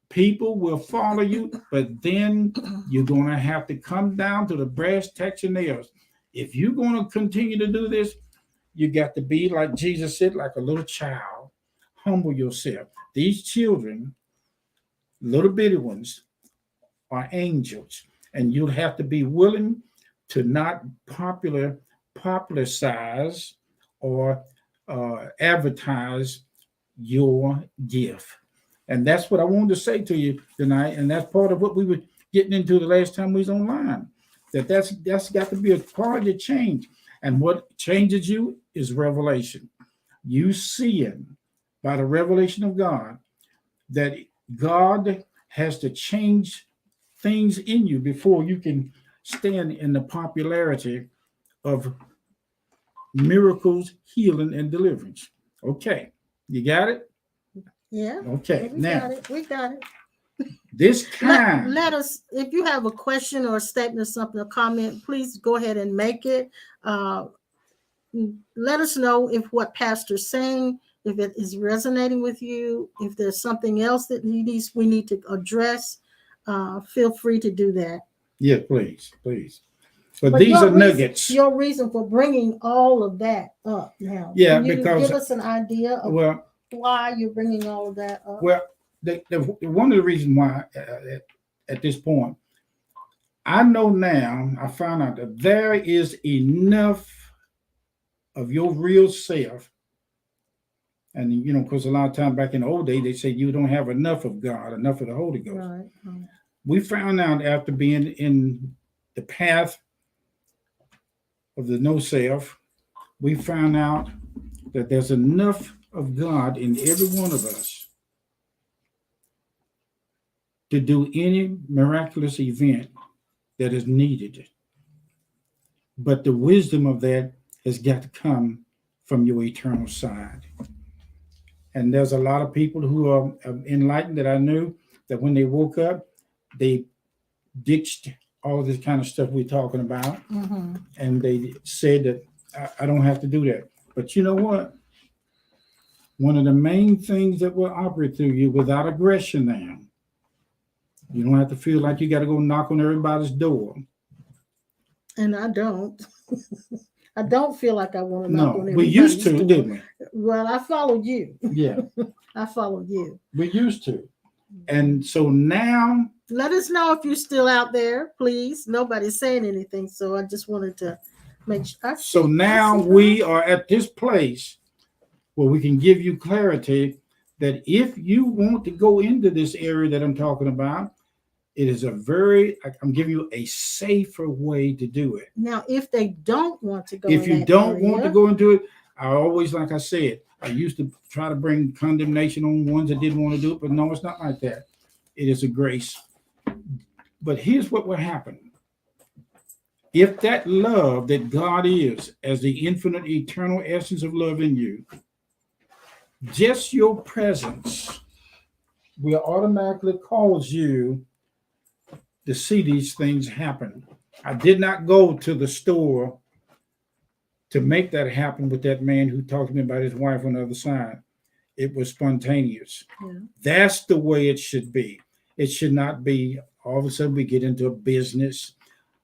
People will follow you, but then you're going to have to come down to the brass tacks and nails. If you're going to continue to do this, you got to be, like Jesus said, like a little child. Humble yourself. These children, little bitty ones, are angels, and you'll have to be willing to not popularize or advertise your gift. And that's what I wanted to say to you tonight. And that's part of what we were getting into the last time we was online. That's got to be a part of change. And what changes you is revelation. You seeing by the revelation of God that God has to change things in you before you can stand in the popularity of miracles, healing, and deliverance. Okay, you got it? Yeah. Okay, now we got it. This kind. Let us, if you have a question or a statement or something, a comment, please go ahead and make it. Let us know if what Pastor's saying, if it is resonating with you, if there's something else that we need to address. Feel free to do that. Yeah, please. But these are nuggets. Your reason for bringing all of that up now. Yeah, Can you because give us an idea of why you're bringing all of that up? Well, one of the reasons why at this point, I know now, I found out that there is enough of your real self. And, because a lot of time back in the old days, they said you don't have enough of God, enough of the Holy Ghost. Right. We found out after being in the path of the no self, we found out that there's enough of God in every one of us to do any miraculous event that is needed. But the wisdom of that has got to come from your eternal side. And there's a lot of people who are enlightened that I knew that when they woke up, they ditched all this kind of stuff we're talking about. Mm-hmm. And they said that I don't have to do that. But you know what? One of the main things that will operate through you without aggression now, you don't have to feel like you got to go knock on everybody's door. And I don't. I don't feel like I want to knock No, on we everybody's used to, door. didn't we? Well, I followed you. Yeah, I followed you. we used to. And so now, Let us know if you're still out there, please. Nobody's saying anything, so I just wanted to make sure. so now we are at this place where we can give you clarity that if you want to go into this area that I'm talking about, it is I'm giving you a safer way to do it. Now, if they don't want to go, If in you that don't area, want to go into it, I always, like I said, I used to try to bring condemnation on ones that didn't want to do it, but no, it's not like that. It is a grace. But here's what will happen. If that love that God is, as the infinite, eternal essence of love in you, just your presence will automatically cause you to see these things happen. I did not go to the store to make that happen with that man who talked to me about his wife on the other side. It was spontaneous. Yeah. That's the way it should be. It should not be all of a sudden we get into a business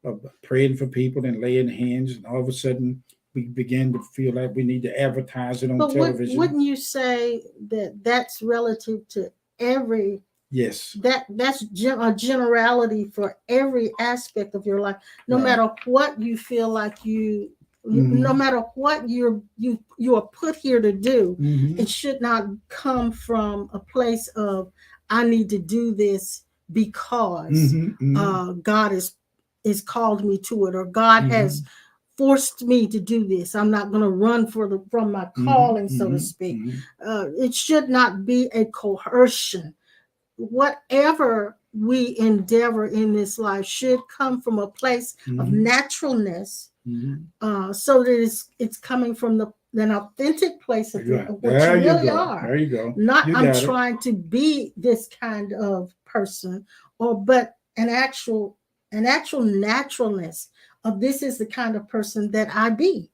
of praying for people and laying hands, and all of a sudden we begin to feel like we need to advertise it on television. Wouldn't you say that that's relative to every? Yes. That's a generality for every aspect of your life. No Right. matter what you feel like you, Mhm. no matter what you are put here to do, Mhm. it should not come from a place of I need to do this because Mhm. Mhm. God is called me to it, or God has forced me to do this. I'm not going to run from my calling, so to speak. It should not be a coercion. Whatever we endeavor in this life should come from a place of naturalness, so that it's coming from an authentic place of what there you really go. are. There you go. Not You I'm got it. trying to be this kind of person, but an actual naturalness of this is the kind of person that I be.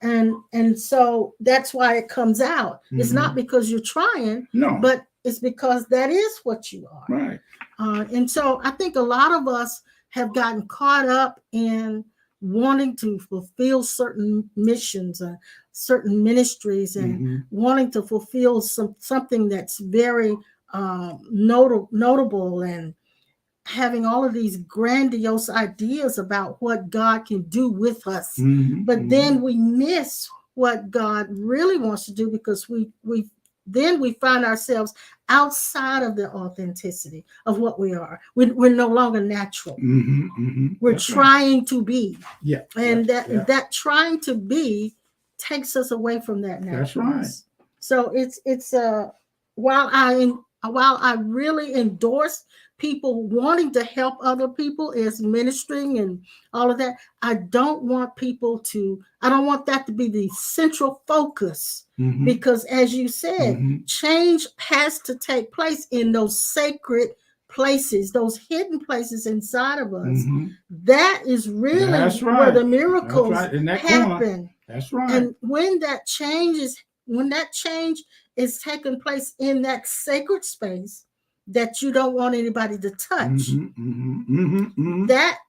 And so that's why it comes out. It's not because you're trying, No. but it's because that is what you are. Right. And so I think a lot of us have gotten caught up in wanting to fulfill certain missions, certain ministries, and wanting to fulfill something that's very notable, and having all of these grandiose ideas about what God can do with us. But then we miss what God really wants to do, because we find ourselves outside of the authenticity of what we are. We're no longer natural. We're That's trying to be. Yeah. And that trying to be takes us away from that naturalness. That's right. So it's while I really endorse people wanting to help other people as ministering and all of that, I don't want that to be the central focus, because as you said, change has to take place in those sacred places, those hidden places inside of us. That is really where the miracles happen. That's right. And when that change is taking place in that sacred space that you don't want anybody to touch,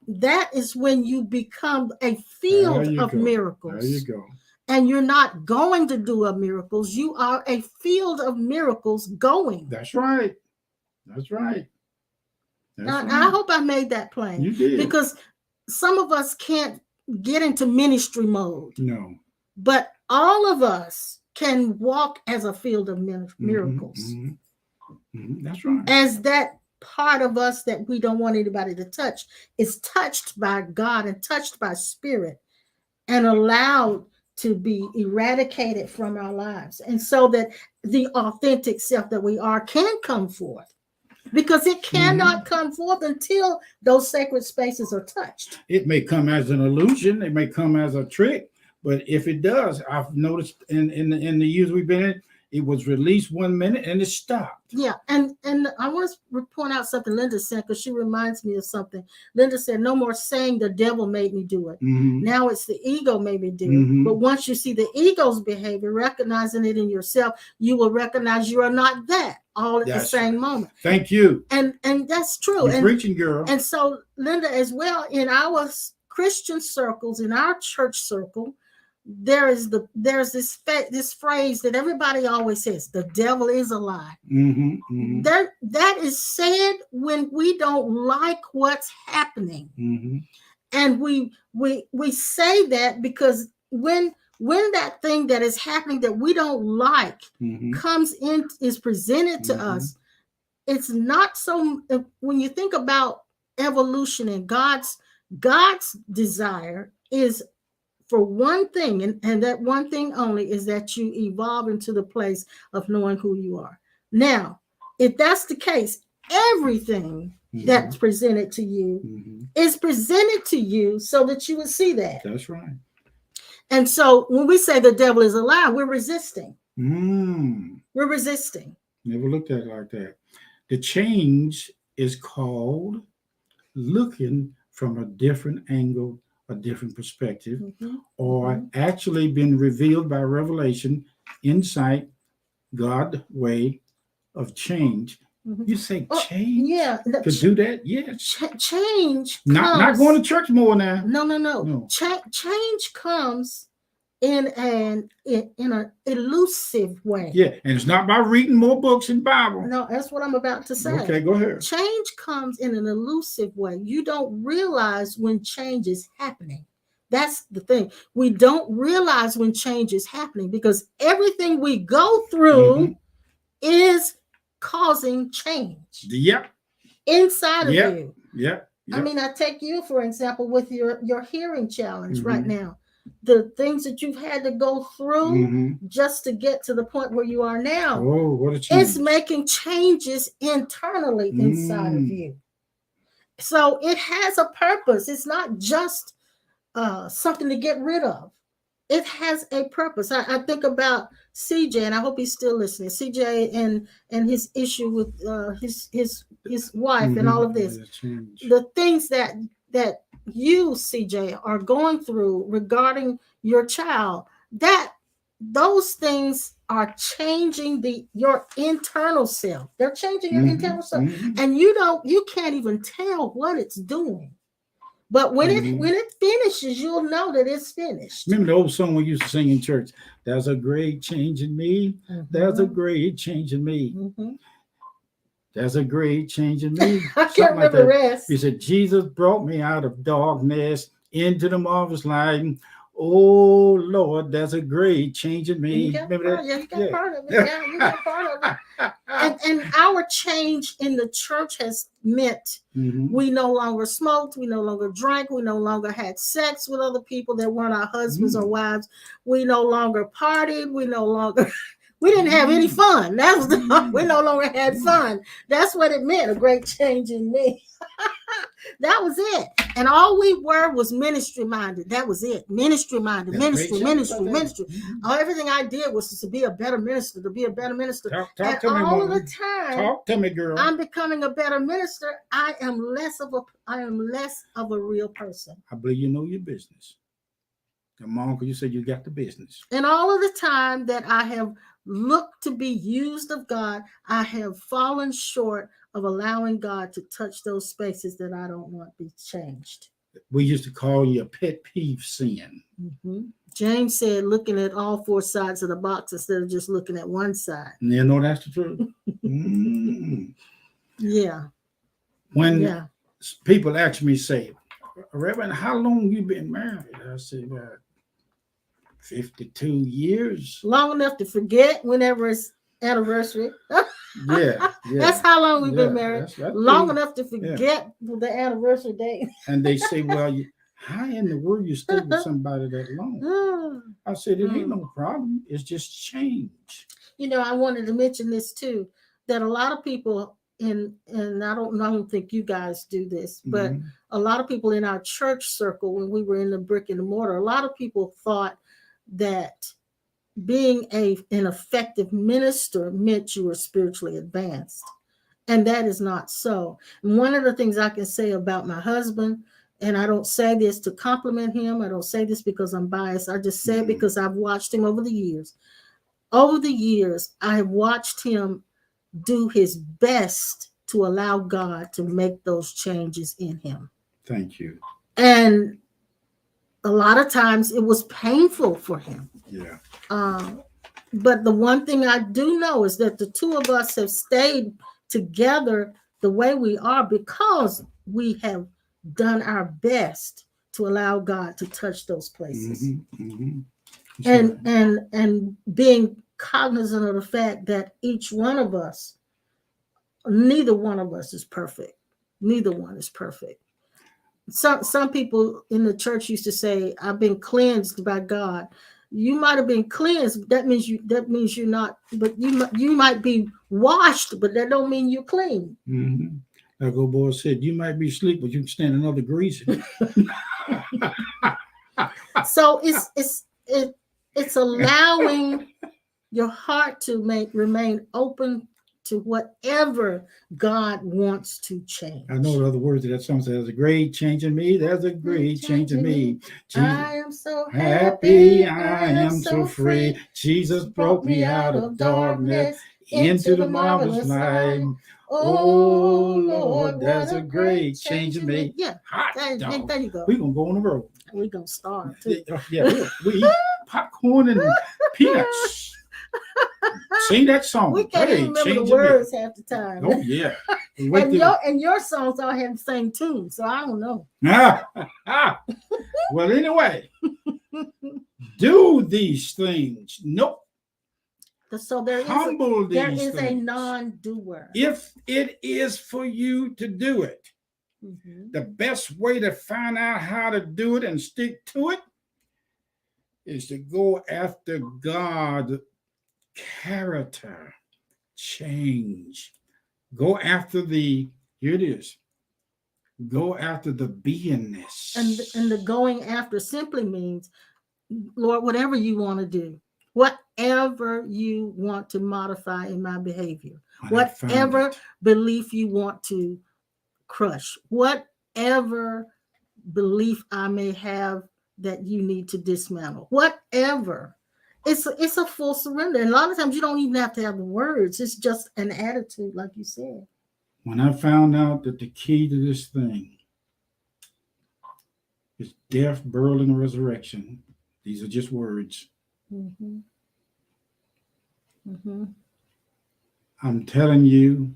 that is when you become a field of miracles. There you go. And you're not going to do a miracles. You are a field of miracles going. That's right. That's right. I hope I made that plain. You did. Because some of us can't get into ministry mode. No. But all of us can walk as a field of miracles. That's right. As that part of us that we don't want anybody to touch is touched by God and touched by Spirit. and allowed to be eradicated from our lives, and so that the authentic self that we are can come forth, because it cannot come forth until those sacred spaces are touched. It may come as an illusion, it may come as a trick, but if it does, I've noticed in the years we've been in, it was released 1 minute and it stopped. Yeah, and I want to point out something Linda said, because she reminds me of something. Linda said, "No more saying the devil made me do it. Now it's the ego made me do it." But once you see the ego's behavior, recognizing it in yourself, you will recognize you are not that all at the same moment. Thank you. And that's true. You're preaching, girl. And so, Linda, as well, in our Christian circles, in our church circle, there's this phrase that everybody always says: the devil is a lie. That is said when we don't like what's happening, and we say that because when that thing that is happening that we don't like comes in, is presented to us, it's not so. When you think about evolution and God's desire is for one thing, and that one thing only is that you evolve into the place of knowing who you are. Now, if that's the case, everything that's presented to you is presented to you so that you would see that. That's right. And so when we say the devil is a lie, we're resisting. We're resisting. Never looked at it like that. The change is called looking from a different angle, a different perspective, or actually been revealed by revelation, insight, God way of change. You say change? Yeah. To do that? Yes. Change. Not going to church more now. No. Change comes in an elusive way. Yeah, and it's not by reading more books in Bible. No, that's what I'm about to say. Okay, go ahead. Change comes in an elusive way. You don't realize when change is happening. That's the thing. We don't realize when change is happening because everything we go through is causing change. Yep. Inside of you. Yep. I mean, I take you, for example, with your hearing challenge right now. The things that you've had to go through just to get to the point where you are now. Oh, what a change. It's making changes internally inside of you. So it has a purpose. It's not just something to get rid of. It has a purpose. I think about CJ, and I hope he's still listening. CJ and his issue with his wife and all of this. The things that you, CJ, are going through regarding your child, that those things are changing your internal self. They're changing your internal self, and you can't even tell what it's doing. But when it finishes, you'll know that it's finished. Remember the old song we used to sing in church? There's a great change in me. There's a great change in me. There's a great change in me. I can't remember the rest. He said, Jesus brought me out of darkness into the marvelous light. Oh, Lord, there's a great change in me. Remember that? Yeah, you got part of it. Yeah, you got part of it. And our change in the church has meant we no longer smoked, we no longer drank, we no longer had sex with other people that weren't our husbands or wives. We no longer partied, we didn't have any fun. We no longer had fun. That's what it meant, a great change in me. That was it. And all we were was ministry minded. That was it. Ministry minded, ministry. Everything I did was to be a better minister, to be a better minister. Talk to me, all of the time, talk to me, girl. I'm becoming a better minister. I am less of a real person. I believe you know your business. Come on, because you said you got the business. And all of the time that I have looked to be used of God, I have fallen short of allowing God to touch those spaces that I don't want to be changed. We used to call you a pet peeve sin. James said looking at all four sides of the box instead of just looking at one side. You know that's the truth. Yeah. When people ask me, say, Reverend, how long you been married? I say, about 52 years. Long enough to forget whenever it's anniversary. Yeah. That's how long we've been married. That's long enough to forget the anniversary date. And they say, well, how in the world you stay with somebody that long? I said, it ain't no problem. It's just change. You know, I wanted to mention this too, that a lot of people and I don't think you guys do this, but a lot of people in our church circle, when we were in the brick and mortar, a lot of people thought that being an effective minister meant you were spiritually advanced. And that is not so. And one of the things I can say about my husband, and I don't say this to compliment him, I don't say this because I'm biased, I just say it because I've watched him over the years. Over the years, I have watched him do his best to allow God to make those changes in him. Thank you. And a lot of times it was painful for him. Yeah. But the one thing I do know is that the two of us have stayed together the way we are because we have done our best to allow God to touch those places. And being cognizant of the fact that each one of us, neither one of us is perfect. Neither one is perfect. Some people in the church used to say, I've been cleansed by God. You might have been cleansed. That means you're not, but you might be washed, but that don't mean you're clean. Like old boy said, you might be asleep, but you can stand another greasing. So it's allowing your heart to remain open to whatever God wants to change. I know the other words of that song says, "There's a great change in me. There's a great change in me. I am so happy. I am so free. Jesus brought me out of darkness into the marvelous light. Oh Lord, there's a great change in me." Yeah, there you go. We're gonna go on the road. We're gonna starve too. Yeah, we eat popcorn and peanuts. Sing that song. We can't even remember the words half the time. Oh yeah. And your songs all have the same tune, so I don't know. Well, anyway, do these things. Nope. So there is a non-doer. If it is for you to do it, the best way to find out how to do it and stick to it is to go after God. Character change. Go after here it is. Go after the beingness. And the going after simply means, Lord, whatever you want to do, whatever you want to modify in my behavior, whatever belief you want to crush, whatever belief I may have that you need to dismantle, whatever. It's a full surrender. And a lot of times you don't even have to have the words. It's just an attitude, like you said. When I found out that the key to this thing is death, burial, and resurrection, these are just words. I'm telling you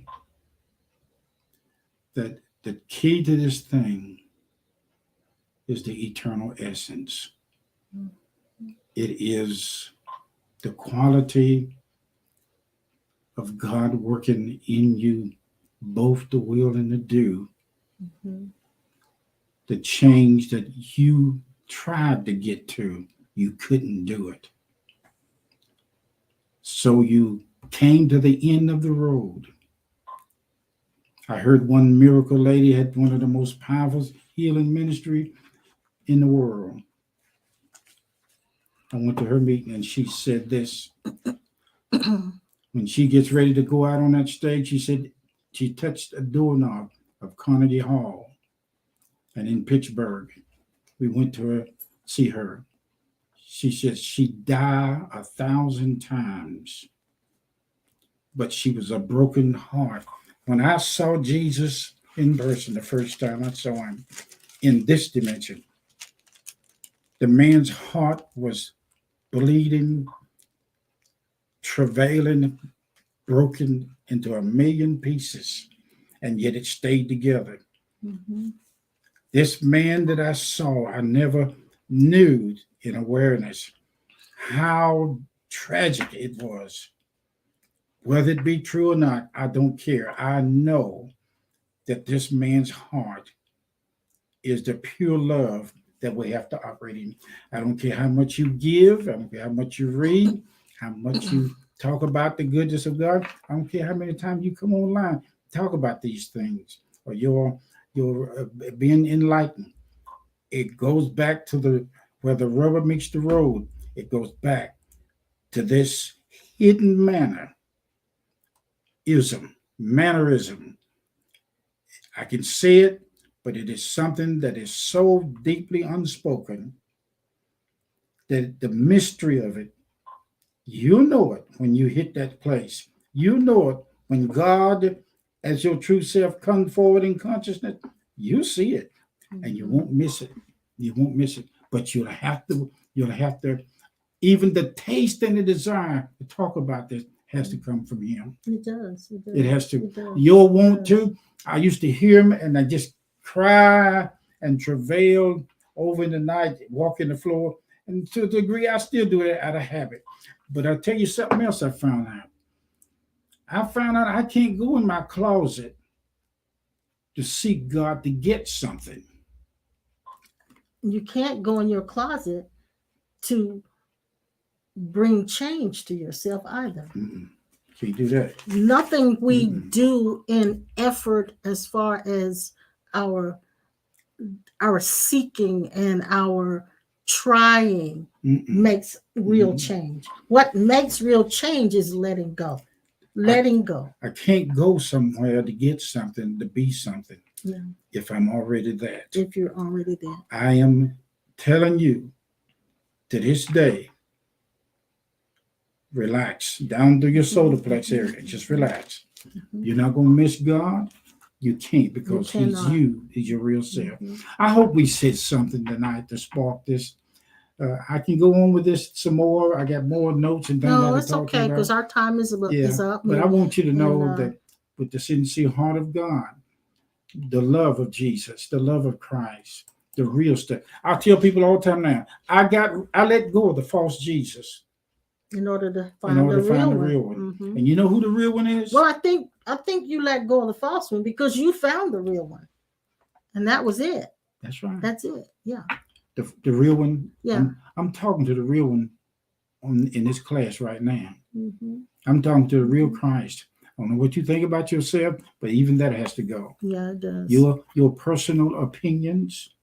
that the key to this thing is the eternal essence. It is the quality of God working in you, both the will and the do. The change that you tried to get to, you couldn't do it. So you came to the end of the road. I heard one miracle lady had one of the most powerful healing ministry in the world. I went to her meeting and she said this. When she gets ready to go out on that stage, she said she touched a doorknob of Carnegie Hall. And in Pittsburgh, we went to see her. She said she died 1,000 times, but she was a broken heart. When I saw Jesus in person the first time I saw him in this dimension, the man's heart was bleeding, travailing, broken into 1,000,000 pieces, and yet it stayed together. This man that I saw, I never knew in awareness how tragic it was. Whether it be true or not, I don't care. I know that this man's heart is the pure love that we have to operate in. I don't care how much you give. I don't care how much you read, how much you talk about the goodness of God. I don't care how many times you come online, talk about these things, or your being enlightened. It goes back to the where the rubber meets the road. It goes back to this hidden mannerism. I can say it, but it is something that is so deeply unspoken that the mystery of it, you know it when you hit that place. You know it when God, as your true self, comes forward in consciousness. You see it, and you won't miss it. You won't miss it. But you'll have to. You'll have to. Even the taste and the desire to talk about this has to come from Him. It does. It has to. It does. You'll want to. I used to hear Him, and I just cry and travail over in the night, walking the floor. And to a degree, I still do it out of habit. But I'll tell you something else I found out. I found out I can't go in my closet to seek God to get something. You can't go in your closet to bring change to yourself either. Can't do that. Nothing we do in effort as far as our seeking and our trying makes real change. What makes real change is letting go. Letting go. I can't go somewhere to get something, to be something, if I'm already that. If you're already there. I am telling you, to this day, relax down through your solar plex area. Just relax. You're not going to miss God. You can't, because He's you. He's your real self. I hope we said something tonight to spark this. I can go on with this some more. I got more notes and things. No, it's okay, because our time is up. But I want you to know that with the sincere heart of God, the love of Jesus, the love of Christ, the real stuff. I tell people all the time now, I let go of the false Jesus in order to find the real one. And you know who the real one is? Well, I think you let go of the false one because you found the real one, and that was it. That's right. That's it. Yeah. The real one. Yeah. I'm talking to the real one in this class right now. I'm talking to the real Christ. I don't know what you think about yourself, but even that has to go. Yeah, it does. Your personal opinions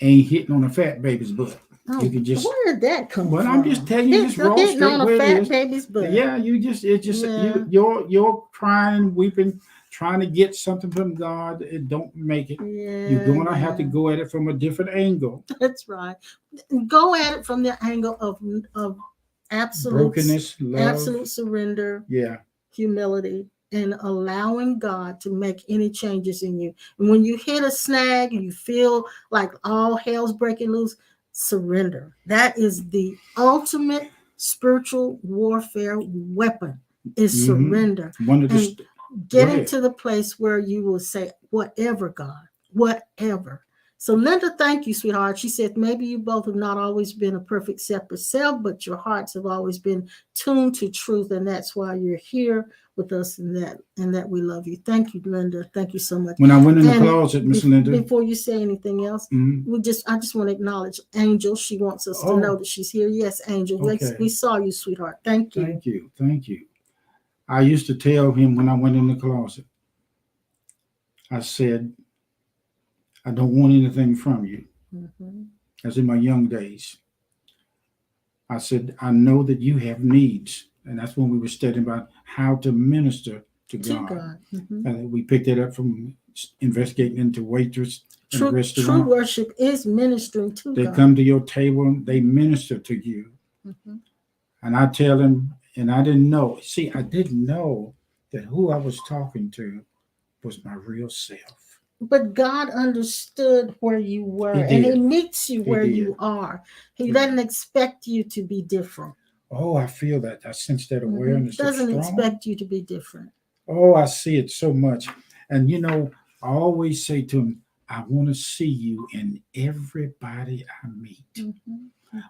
ain't hitting on a fat baby's butt. Oh, you can just. Where did that come from? Well, I'm just telling you, just raw straight on a where fat it is. baby's butt. Yeah, you're crying, weeping, trying to get something from God. It don't make it. Yeah, you're going to have to go at it from a different angle. That's right. Go at it from the angle of absolute brokenness, love, absolute surrender, humility, and allowing God to make any changes in you. And when you hit a snag and you feel like all hell's breaking loose, surrender. That is the ultimate spiritual warfare weapon, is surrender. Getting to the place where you will say, whatever, God, whatever. So Linda, thank you, sweetheart. She said, maybe you both have not always been a perfect separate self, but your hearts have always been tuned to truth. And that's why you're here with us, and that we love you. Thank you, Linda. Thank you so much. When I went in the closet, Miss Linda. Before you say anything else, I just want to acknowledge Angel. She wants us to know that she's here. Yes, Angel. Okay. We saw you, sweetheart. Thank you. Thank you. Thank you. I used to tell him when I went in the closet, I said, I don't want anything from you. As in my young days. I said, I know that you have needs. And that's when we were studying about how to minister to God. And we picked it up from investigating into waitress and restaurant. True worship is ministering to God. They come to your table and they minister to you. And I tell them, and I didn't know. See, I didn't know that who I was talking to was my real self. But God understood where you were, and He meets you where you are. He doesn't expect you to be different. Oh, I feel that. I sense that awareness. He doesn't expect you to be different. Oh, I see it so much. And, I always say to him, I want to see you in everybody I meet.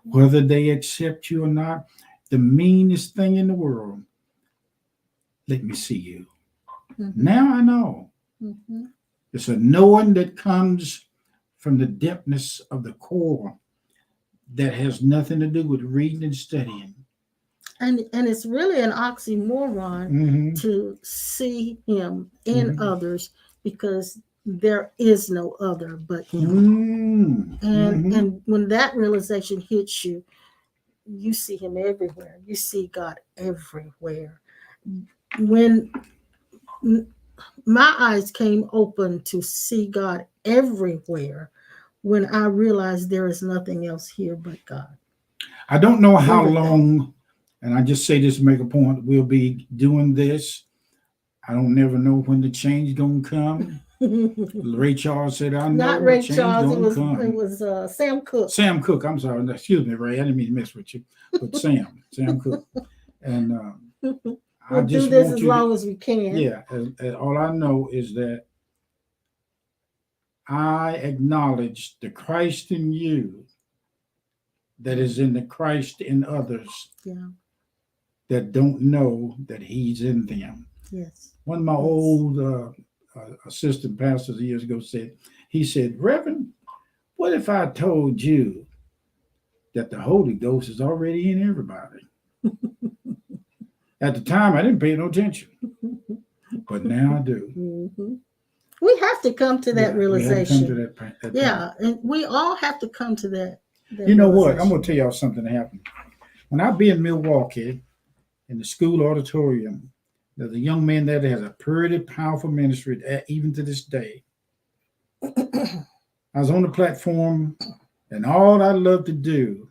Whether they accept you or not, the meanest thing in the world, let me see you. Now I know. It's a knowing that comes from the depthness of the core that has nothing to do with reading and studying. And it's really an oxymoron Mm-hmm. to see him in Mhm. others, because there is no other but him. Mm-hmm. And when that realization hits you, you see him everywhere. You see God everywhere. When my eyes came open to see God everywhere, when I realized there is nothing else here but God. I don't know how Everything. long, and I just say this to make a point, we'll be doing this. I don't never know when the change gonna come. Ray Charles said, I know Not the Ray change Charles. gonna It come. was Sam Cooke. Sam Cooke, I'm sorry. Excuse me, Ray. I didn't mean to mess with you. But Sam Cooke. And I We'll do just this want as you to, long as we can. yeah, all I know is that I acknowledge the Christ in you that is in the Christ in others Yeah. that don't know that he's in them. Yes. One of my Yes. old assistant pastors years ago he said, Reverend, what if I told you that the Holy Ghost is already in everybody? At the time, I didn't pay no attention, but now I do. Mm-hmm. We have to come to that realization. We have to come to that yeah, and we all have to come to that. You know what? I'm going to tell y'all something that happened. When I be in Milwaukee, in the school auditorium, there's a young man there that has a pretty powerful ministry, even to this day. I was on the platform, and all I love to do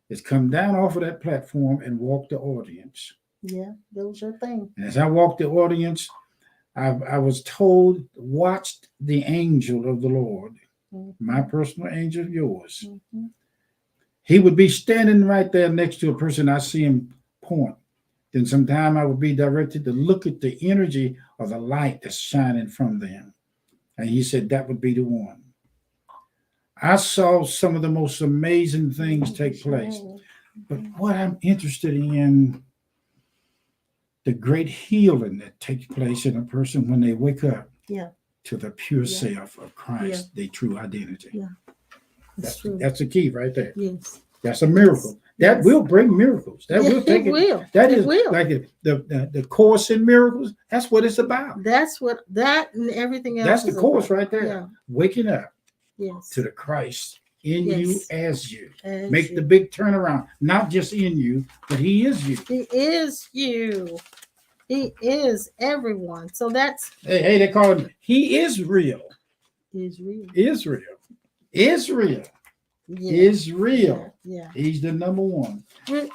is come down off of that platform and walk the audience. Yeah, that was your thing. And as I walked the audience, I was told, watch the angel of the Lord, my personal angel, yours. Mm-hmm. He would be standing right there next to a person. I see him point. Then sometime I would be directed to look at the energy of the light that's shining from them. And he said that would be the one. I saw some of the most amazing things take place. But what I'm interested in, the great healing that takes place in a person when they wake up to the pure self of Christ, their true identity. Yeah. That's the key right there. Yes. That's a miracle. That will bring miracles. That will take it. Will. That it is will. like the course in miracles. That's what it's about. That's what that and everything else. That's the course about. right there. Yeah. Waking up to the Christ in you as you. Make the big turnaround. Not just in you, but he is you. He is you. He is everyone. So that's hey, they call him. He is real. Israel. Israel. Israel. Yeah. Israel. Yeah. He's the number one.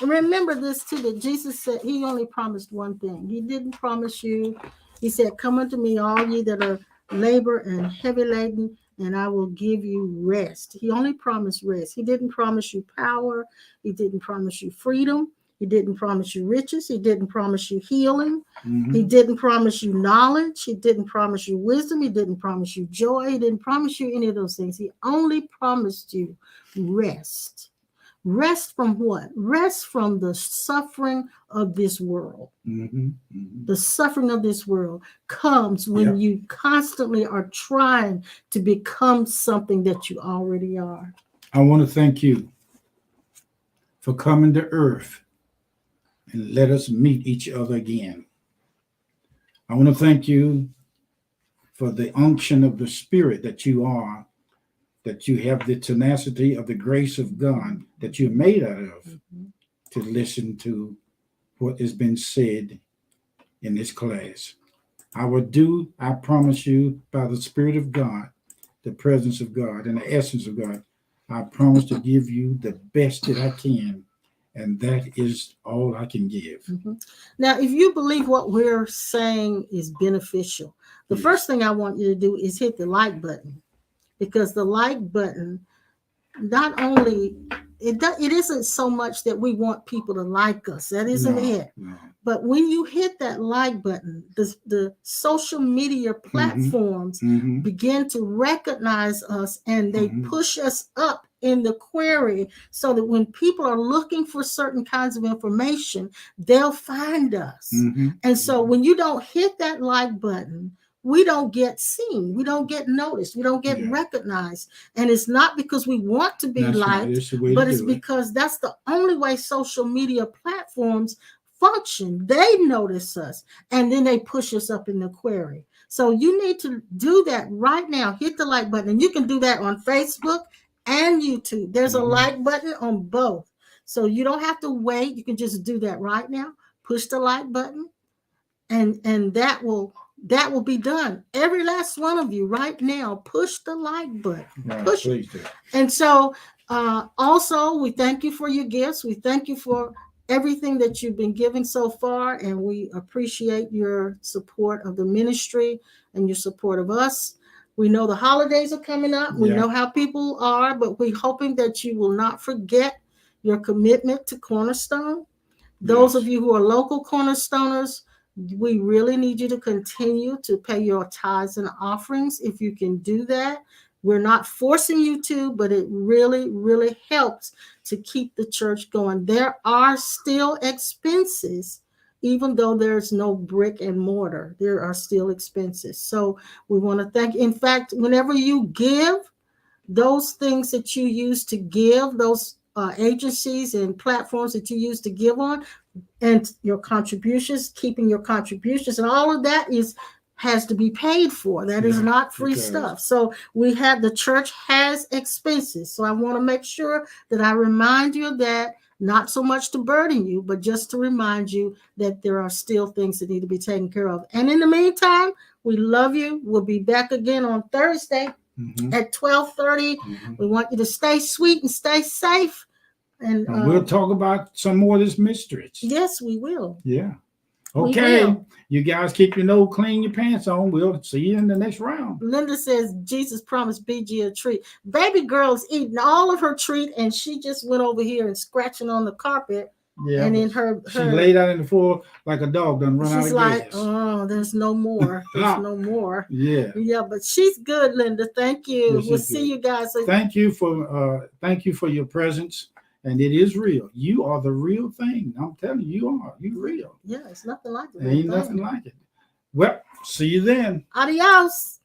Remember this too, that Jesus said he only promised one thing. He didn't promise you. He said, come unto me, all ye that are labor and heavy laden, and I will give you rest. He only promised rest. He didn't promise you power. He didn't promise you freedom. He didn't promise you riches. He didn't promise you healing. Mm-hmm. He didn't promise you knowledge. He didn't promise you wisdom. He didn't promise you joy. He didn't promise you any of those things. He only promised you rest. Rest from what? Rest from the suffering of this world. Mm-hmm. Mm-hmm. The suffering of this world comes when you constantly are trying to become something that you already are. I want to thank you for coming to earth and let us meet each other again. I want to thank you for the unction of the Spirit that you are, that you have the tenacity of the grace of God that you're made out of to listen to what has been said in this class. I will do, I promise you, by the Spirit of God, the presence of God and the essence of God, I promise to give you the best that I can. And that is all I can give. Mm-hmm. Now, if you believe what we're saying is beneficial, the first thing I want you to do is hit the like button, because the like button, not only, it isn't so much that we want people to like us. That isn't it. No. But when you hit that like button, the social media platforms begin to recognize us, and they push us up in the query, so that when people are looking for certain kinds of information, they'll find us. And so when you don't hit that like button, we don't get seen, we don't get noticed, we don't get recognized. And it's not because we want to be liked, It's the way but to it's do it. because that's the only way social media platforms function. They notice us and then they push us up in the query. So you need to do that right now. Hit the like button. And you can do that on Facebook and YouTube. There's a like button on both. So you don't have to wait. You can just do that right now. Push the like button, and that will be done. Every last one of you right now, push the like button. Right, push please do. And so also, we thank you for your gifts. We thank you for everything that you've been giving so far, and we appreciate your support of the ministry and your support of us. We know the holidays are coming up. We know how people are, but we're hoping that you will not forget your commitment to Cornerstone. Those of you who are local Cornerstoners, we really need you to continue to pay your tithes and offerings. If you can do that, we're not forcing you to, but it really, really helps to keep the church going. There are still expenses, even though there's no brick and mortar. There are still expenses. So we want to thank you. In fact, whenever you give, those things that you use to give, those agencies and platforms that you use to give on, and your contributions, keeping your contributions, and all of that has to be paid for. That is not free stuff. So the church has expenses. So I want to make sure that I remind you of that, not so much to burden you, but just to remind you that there are still things that need to be taken care of. And in the meantime, we love you. We'll be back again on Thursday at 12:30. We want you to stay sweet and stay safe. And we'll talk about some more of this mystery. Yes, we will. Yeah. Okay. You guys keep your nose clean, your pants on. We'll see you in the next round. Linda says Jesus promised BG a treat. Baby girl's eating all of her treat, and she just went over here and scratching on the carpet. Yeah. And in she laid out in the floor like a dog done run out of gas. She's like, oh, there's no more. There's no more. Yeah. Yeah, but she's good, Linda. Thank you. We'll see you guys. Thank you for your presence. And it is real. You are the real thing. I'm telling you, you are. You real. Yeah, it's nothing like it. Ain't nothing like it. Well, see you then. Adios.